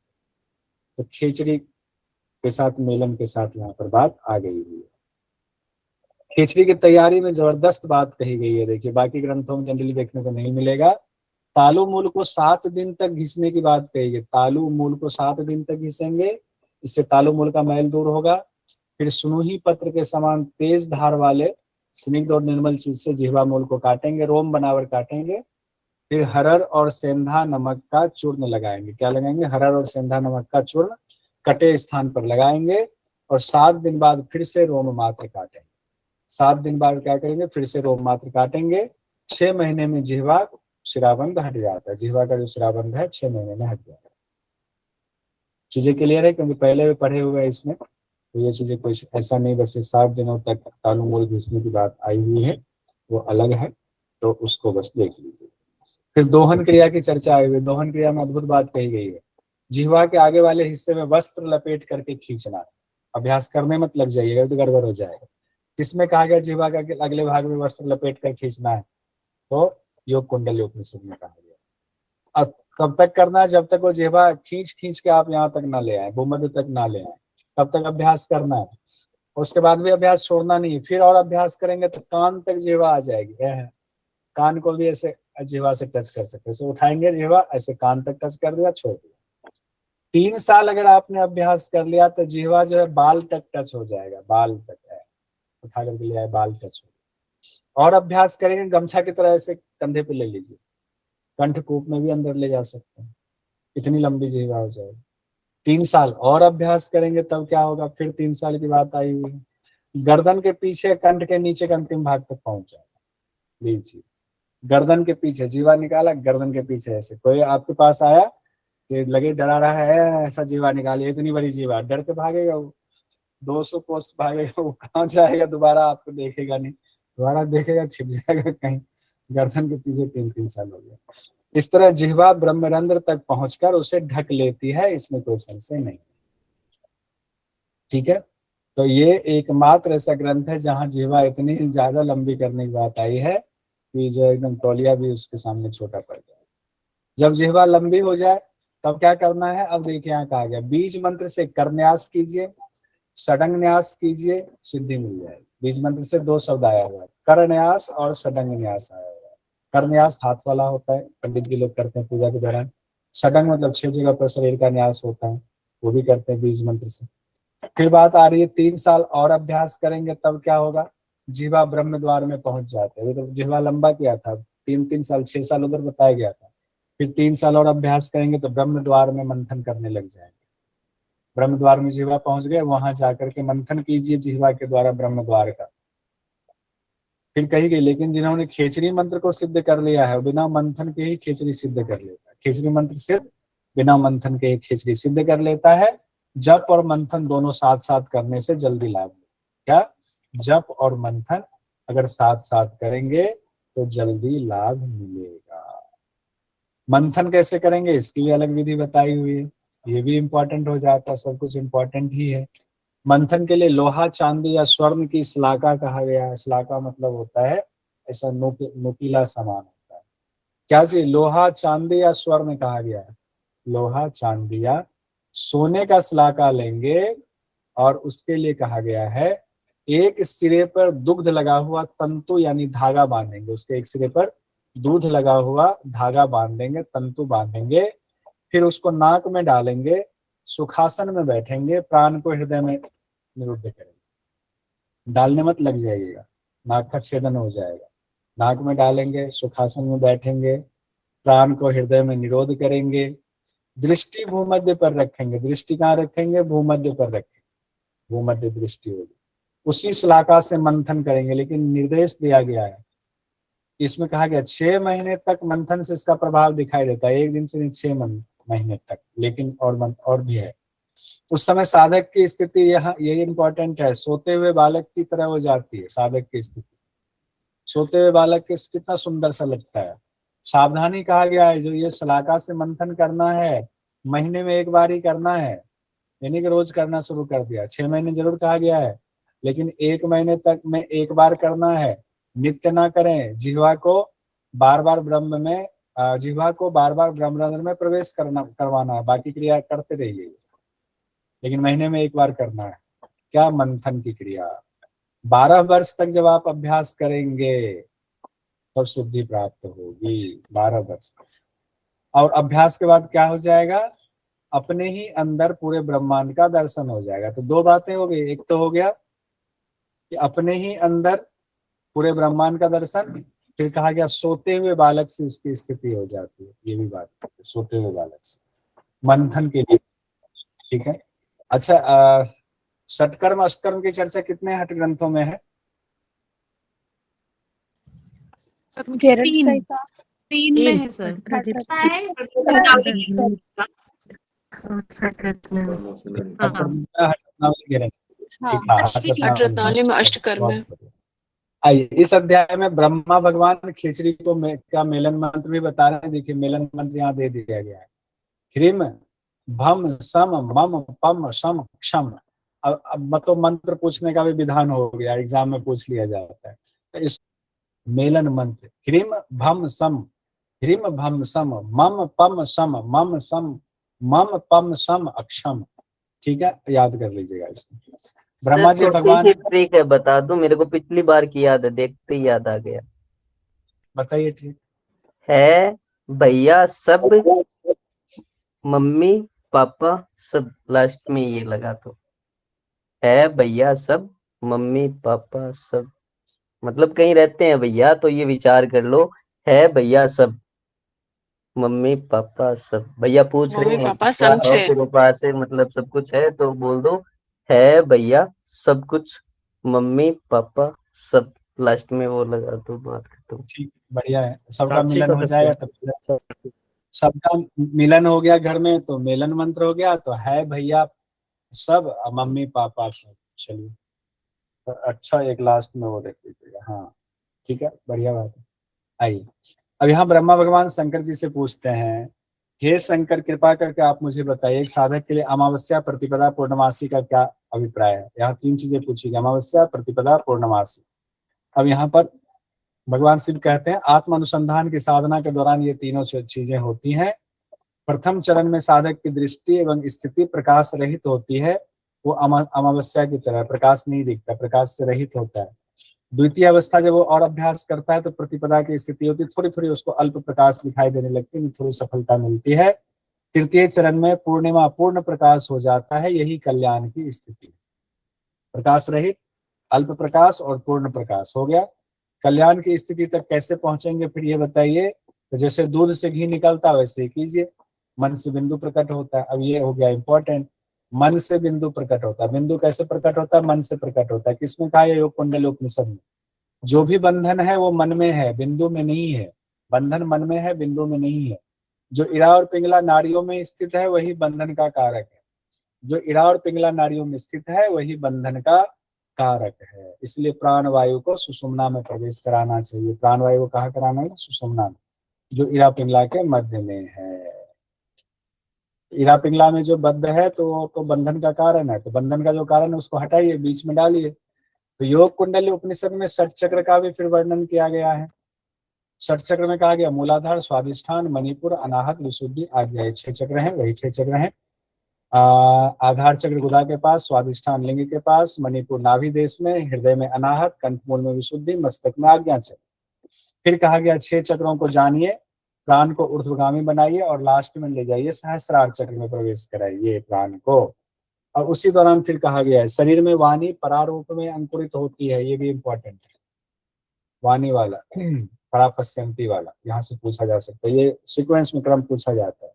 तो खेचरी के साथ मेलन के साथ यहाँ पर बात आ गई हुई है। खेचरी की तैयारी में जबरदस्त बात कही गई है। देखिए, बाकी ग्रंथों में जनरली देखने को नहीं मिलेगा। तालु मूल को 7 दिन तक घिसने की बात कही गई। तालु मूल को 7 दिन तक घिसेंगे, इससे तालु मूल का मैल दूर होगा। फिर सुनुही पत्र के समान तेज धार वाले स्निग्ध और निर्मल चीज से जिह्वा मूल को काटेंगे, रोम बनावर काटेंगे। फिर हरर और सेंधा नमक का चूर्ण लगाएंगे। क्या लगाएंगे? हरर और सेंधा नमक का चूर्ण कटे स्थान पर लगाएंगे, और 7 दिन बाद फिर से रोम मात्र काटेंगे। 7 दिन बाद क्या करेंगे? फिर से रोम मात्र काटेंगे। 6 महीने में जिह्वा शिराबंध हट जाता है। जिह्वा का जो शिराबंध है 6 महीने में हट जाता है। चीजें क्लियर है, क्योंकि पहले भी पढ़े हुए हैं इसमें, तो ये चीजें कोई ऐसा नहीं बस 7 दिनों तक तालु मूल घिसने की बात आई हुई है, वो अलग है, तो उसको बस देख लीजिए। फिर दोहन क्रिया की चर्चा आई हुई। दोहन क्रिया में अद्भुत बात कही गई है। जिह्वा के आगे वाले हिस्से में वस्त्र लपेट करके खींचना। अभ्यास करने मत लग जाइएगा तो गड़बड़ हो जाएगा। किसमें कहा गया जिह्वा का अगले भाग में वस्त्र लपेट कर खींचना है? तो योग कुंडली उपनिषद में कहा गया। अब कब तक करना है? जब तक वो जिह्वा खींच खींच के आप यहाँ तक ना ले आए, भूमध्य तक ना ले आए, तब तक अभ्यास करना है। उसके बाद भी अभ्यास छोड़ना नहीं। फिर और अभ्यास करेंगे तो कान तक जिह्वा आ जाएगी। कान को भी ऐसे जिह्वा से टच कर सकते, ऐसे उठाएंगे जिह्वा, ऐसे कान तक टच कर दिया, छोड़ दिया। 3 साल अगर आपने अभ्यास कर लिया तो जिह्वा जो है बाल तक टच हो जाएगा। बाल तक है, उठा करके ले आए, बाल टच हो। और अभ्यास करेंगे गमछा की तरह ऐसे कंधे पे ले लीजिए, कंठकूप में भी अंदर ले जा सकते हैं, इतनी लंबी जिह्वा हो जाएगी। 3 साल और अभ्यास करेंगे तब क्या होगा? फिर 3 साल की बात आई हुई है। गर्दन के पीछे कंठ के नीचे के अंतिम भाग तक पहुंच जाएगा। लीजिए, गर्दन के पीछे जिह्वा निकाला, गर्दन के पीछे ऐसे। कोई आपके पास आया कि लगे डरा रहा है, ऐसा जिह्वा निकालिए, इतनी बड़ी जिह्वा, डर के भागेगा वो, 200 कोस भागेगा, वो कहाँ जाएगा? दोबारा आपको देखेगा नहीं, दोबारा देखेगा छिप जाएगा कहीं। गर्दन के पीछे 3-3 साल हो गया। इस तरह जिह्वा ब्रह्मरंध्र तक पहुंचकर उसे ढक लेती है, इसमें कोई संशय नहीं। ठीक है, तो ये एकमात्र ऐसा ग्रंथ है जहां जिह्वा इतनी ज्यादा लंबी करने की बात आई है कि जो एकदम तौलिया भी उसके सामने छोटा पड़ जाए। जब जिह्वा लंबी हो जाए तब क्या करना है? अब देखिए, यहाँ कहा गया बीज मंत्र से करन्यास कीजिए, षडंग न्यास कीजिए, सिद्धि मिल जाएगी। बीज मंत्र से 2 शब्द आया हुआ है, करन्यास और षडंग न्यास आया हुआ है। करन्यास हाथ वाला होता है, पंडित जी लोग करते हैं पूजा के दौरान। षडंग मतलब 6 जगह पर शरीर का न्यास होता है, वो भी करते हैं बीज मंत्र से। फिर बात आ रही है 3 साल और अभ्यास करेंगे तब क्या होगा, जीवा ब्रह्म द्वार में पहुंच जाते हैं। तो जीवा लंबा किया था, 3 साल 6 साल उधर बताया गया था। फिर 3 साल और अभ्यास करेंगे तो ब्रह्म द्वार में मंथन करने लग जाएंगे। ब्रह्म द्वार में जीवा पहुंच गए, वहां जाकर के मंथन कीजिए जीवा के द्वारा ब्रह्म द्वार का। फिर कही गई, लेकिन जिन्होंने खेचरी मंत्र को सिद्ध कर लिया है, बिना मंथन के ही खेचरी सिद्ध कर लेता है। खेचरी मंत्र सिद्ध, बिना मंथन के ही खेचरी सिद्ध कर लेता है। जप और मंथन दोनों साथ साथ करने से जल्दी लाभ। क्या जप और मंथन अगर साथ साथ करेंगे तो जल्दी लाभ मिलेगा। मंथन कैसे करेंगे इसकी भी अलग विधि बताई हुई है, ये भी इंपॉर्टेंट हो जाता है, सब कुछ इंपॉर्टेंट ही है। मंथन के लिए लोहा, चांदी या स्वर्ण की श्लाका कहा गया है। श्लाका मतलब होता है ऐसा नुकीला सामान होता है। क्या जी, लोहा, चांदी या स्वर्ण कहा गया है। लोहा, चांदी या सोने का श्लाका लेंगे और उसके लिए कहा गया है एक सिरे पर दुग्ध लगा हुआ तंतु यानी धागा बांधेंगे। उसके एक सिरे पर दूध लगा हुआ धागा बांधेंगे, तंतु बांधेंगे। फिर उसको नाक में डालेंगे, सुखासन में बैठेंगे, प्राण को हृदय में निरुद्ध करेंगे। डालने मत लग जाइएगा, नाक का छेदन हो जाएगा। नाक में डालेंगे, सुखासन में बैठेंगे, प्राण को हृदय में निरोध करेंगे। दृष्टि भूमध्य पर रखेंगे। दृष्टि कहाँ रखेंगे, भूमध्य पर रखेंगे, भूमध्य दृष्टि होगी। उसी श्लाका से मंथन करेंगे, लेकिन निर्देश दिया गया है, इसमें कहा गया 6 महीने तक मंथन से इसका प्रभाव दिखाई देता है, 1 दिन से नहीं 6 महीने तक। लेकिन और भी है, उस समय साधक की स्थिति यहाँ ये इंपॉर्टेंट है, सोते हुए बालक की तरह हो जाती है साधक की स्थिति। सोते हुए बालक के कितना सुंदर सा लगता है। सावधानी कहा गया है, जो ये श्लाका से मंथन करना है महीने में 1 बार ही करना है, यानी कि रोज करना शुरू कर दिया। 6 महीने जरूर कहा गया है, लेकिन 1 महीने तक में 1 बार करना है। नित्य ना करें। जिह्वा को बार बार ब्रह्म में में प्रवेश करवाना है, बाकी क्रिया करते रहिए, लेकिन महीने में 1 बार करना है। क्या, मंथन की क्रिया। 12 वर्ष तक जब आप अभ्यास करेंगे तब सिद्धि प्राप्त होगी, 12 वर्ष तक। और अभ्यास के बाद क्या हो जाएगा, अपने ही अंदर पूरे ब्रह्मांड का दर्शन हो जाएगा। तो 2 बातें हो गई, एक तो हो गया कि अपने ही अंदर पूरे ब्रह्मांड का दर्शन, फिर कहा गया सोते हुए बालक से उसकी स्थिति हो जाती है, ये भी बात है, सोते हुए बालक से मंथन के लिए। ठीक है। अच्छा, षटकर्म अष्टकर्म की चर्चा कितने हठ ग्रंथों में है? 3 में है सर। आठ रत्नावली में अष्टकर्म है। आइए, इस अध्याय में ब्रह्मा भगवान खिचड़ी का मेलन मंत्र भी बता रहे हैं। देखिए, मेलन मंत्र यहाँ दे दिया गया है, ह्रीम भम सम मम पम शम क्षम। अब तो मंत्र पूछने का भी विधान हो गया, एग्जाम में पूछ लिया जाता है। तो इस मेलन मंत्र ह्रीम भम सम मम पम शम मम सम मम पम शम अक्षम। ठीक है, याद कर लीजिएगा इसको। ब्रह्मा जी भगवान, ट्रिक है बता दूं, मेरे को पिछली बार की याद है, देखते ही याद आ गया। बताइए। ठीक है भैया सब, मम्मी पापा सब, लास्ट में ये लगा। तो है भैया सब, मम्मी पापा सब, मतलब कहीं रहते हैं भैया तो ये विचार कर लो, है भैया सब, मम्मी पापा सब। भैया पूछ रहे मम्मी हैं पापा सब छे। तेरे पास है मतलब सब कुछ है, तो बोल दो है भैया सब कुछ, मम्मी पापा सब, लास्ट में वो लगा दो, बात खत्म। ठीक, बढ़िया है। सबका मिलन हो जाएगा तो सबका मिलन हो गया घर में, तो मेलन मंत्र हो गया। तो है भैया सब, मम्मी पापा सब। चलिए, तो अच्छा, एक लास्ट में वो देख लीजिएगा। हाँ ठीक है, बढ़िया बात है। आइए, अब यहाँ ब्रह्मा भगवान शंकर जी से पूछते हैं, हे शंकर, कृपा करके आप मुझे बताइए, एक साधक के लिए अमावस्या, प्रतिपदा, पूर्णमासी का क्या अभिप्राय है। यहाँ 3 चीजें पूछी गई, अमावस्या, प्रतिपदा, पूर्णमासी। अब यहाँ पर भगवान शिव कहते हैं, आत्म अनुसंधान की साधना के दौरान ये तीनों चीजें होती हैं। प्रथम चरण में साधक की दृष्टि एवं स्थिति प्रकाश रहित होती है, वो अमावस्या की तरह प्रकाश नहीं दिखता, प्रकाश से रहित होता है। द्वितीय अवस्था जब वो और अभ्यास करता है तो प्रतिपदा की स्थिति होती है, थोड़ी थोड़ी उसको अल्प प्रकाश दिखाई देने लगती है, थोड़ी सफलता मिलती है। तृतीय चरण में पूर्णिमा पूर्ण प्रकाश हो जाता है, यही कल्याण की स्थिति। प्रकाश रहित, अल्प प्रकाश और पूर्ण प्रकाश हो गया। कल्याण की स्थिति तक कैसे पहुंचेंगे फिर ये बताइए। तो जैसे दूध से घी निकलता वैसे ही कीजिए, मन से बिंदु प्रकट होता है। अब ये हो गया इंपॉर्टेंट, मन से बिंदु प्रकट होता है। बिंदु कैसे प्रकट होता है? मन से प्रकट होता है। किसमें कहा है? योग कुंडली उपनिषद में। जो भी बंधन है वो मन में है, बिंदु में नहीं है। बंधन मन में है, बिंदु में नहीं है। जो इड़ा और पिंगला नाड़ियों में स्थित है वही बंधन का कारक है। जो इड़ा और पिंगला नाड़ियों में स्थित है वही बंधन का कारक है। इसलिए प्राण वायु को सुषुम्ना में प्रवेश कराना चाहिए। प्राण वायु को कहाँ कराना है? सुषुम्ना में, जो इड़ा पिंगला के मध्य में है। इड़ा पिंगला में जो बद्ध है तो बंधन का कारण है। तो बंधन का जो कारण है उसको हटाइए, बीच में डालिए। तो योग कुंडली उपनिषद में षट चक्र का भी फिर वर्णन किया गया है। षट चक्र में कहा गया मूलाधार, स्वादिष्ठान, मणिपुर, अनाहत, विशुद्धि, आज्ञा। 6 चक्र हैं, वही 6 चक्र हैं। आधार चक्र गुदा के पास, स्वादिष्ठान लिंग के पास, मणिपुर नाभि देश में, हृदय में अनाहत, कंठमूल में विशुद्धि, मस्तक में आज्ञा चक्र। फिर कहा गया 6 चक्रों को जानिए, प्राण को ऊर्ध्वगामी बनाइए और लास्ट में ले जाइए सहस्रार चक्र में प्रवेश कराइए प्राण को। और उसी दौरान फिर कहा गया है शरीर में वाणी परारूप में अंकुरित होती है। ये भी इंपॉर्टेंट है, वाणी वाला परापश्यंती वाला, यहाँ से पूछा जा सकता है। ये सीक्वेंस में क्रम पूछा जाता है।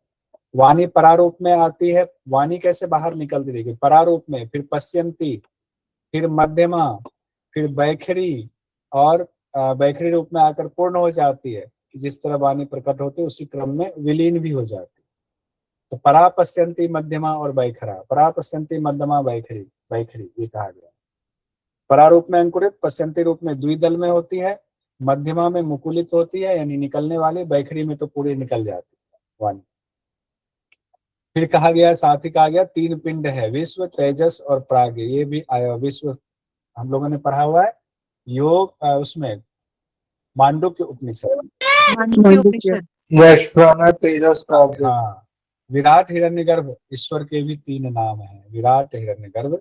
वाणी परारूप में आती है। वाणी कैसे बाहर निकलती? देखिए, परारूप में, फिर पश्यंती, फिर मध्यमा, फिर बैखरी, और बैखरी रूप में आकर पूर्ण हो जाती है। जिस तरह वाणी प्रकट होती है उसी क्रम में विलीन भी हो जाती है। तो परापश्यंती, मध्यमा और बैखरा। परापश्यंती, मध्यमा, बैखरी, बैखरी ये कहा गया। परारूप में अंकुरित, पश्यंती रूप में द्विदल में होती है, मध्यमा में मुकुलित होती है यानी निकलने वाली, बैखरी में तो पूरी निकल जाती है वाणी। फिर कहा गया, साथ ही कहा गया 3 पिंड है, विश्व, तेजस और प्राग। ये भी आया, विश्व हम लोगों ने पढ़ा हुआ है योग उसमें मांडुक्य उपनिषद। मांडुक्य उपनिषद। वैश्वानर, तेजस, प्राज्ञ। हाँ, विराट, हिरण्यगर्भ, ईश्वर के भी 3 नाम हैं, विराट, हिरण्यगर्भ,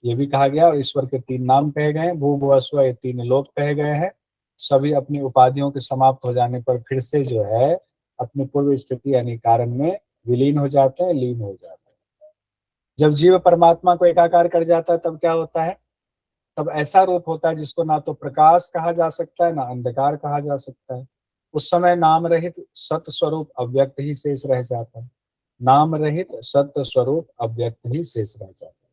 ये भी कहा गया। और ईश्वर के 3 नाम कहे गए, भू भुव स्व, ये 3 लोक कहे गए हैं। सभी अपनी उपाधियों के समाप्त हो जाने पर फिर से जो है अपनी पूर्व स्थिति यानी कारण में विलीन हो जाते हैं, लीन हो जाते हैं। जब जीव परमात्मा को एकाकार कर जाता है तब क्या होता है? तब ऐसा रूप होता है जिसको ना तो प्रकाश कहा जा सकता है ना अंधकार कहा जा सकता है। उस समय नाम रहित सत्य स्वरूप अव्यक्त ही शेष रह जाता है। नाम रहित सत्य स्वरूप अव्यक्त ही शेष रह जाता है।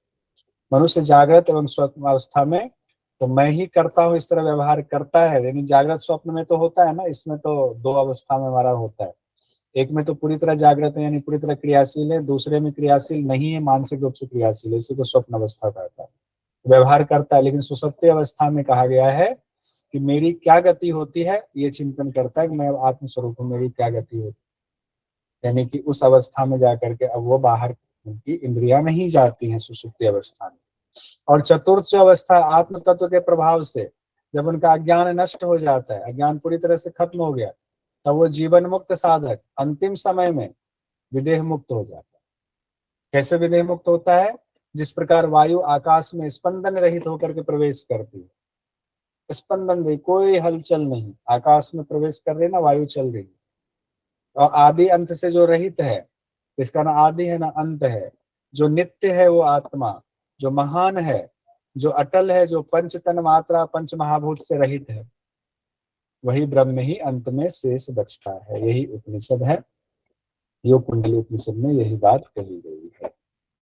मनुष्य जागृत एवं स्वप्न अवस्था में तो मैं ही करता हूँ इस तरह व्यवहार करता है, यानी जागृत स्वप्न में तो होता है ना, इसमें तो 2 अवस्था में हमारा होता है। एक में तो पूरी तरह जागृत है यानी पूरी तरह क्रियाशील है, दूसरे में क्रियाशील नहीं है, मानसिक रूप से क्रियाशील है, इसी को स्वप्न अवस्था कहता है। व्यवहार करता है, लेकिन सुसुप्ति अवस्था में कहा गया है कि मेरी क्या गति होती है ये चिंतन करता है कि मैं आत्मस्वरूप हूँ, मेरी क्या गति होती है। यानी कि उस अवस्था में जाकर के अब वो बाहर उनकी इंद्रियां नहीं जाती हैं सुसुप्ति अवस्था में। और चतुर्थ अवस्था आत्म तत्व के प्रभाव से जब उनका अज्ञान नष्ट हो जाता है, अज्ञान पूरी तरह से खत्म हो गया, तब वो जीवन मुक्त साधक अंतिम समय में विदेह मुक्त हो जाता है। कैसे विदेह मुक्त होता है? जिस प्रकार वायु आकाश में स्पंदन रहित होकर के प्रवेश करती है, स्पंदन रही, कोई हलचल नहीं, आकाश में प्रवेश कर रही ना वायु, चल रही। और आदि अंत से जो रहित है, इसका ना आदि है ना अंत है, जो नित्य है वो आत्मा, जो महान है, जो अटल है, जो पंच तन मात्रा पंच महाभूत से रहित है, वही ब्रह्म ही अंत में शेष बचता है। यही उपनिषद है, योग कुंडली उपनिषद में यही बात कही गई।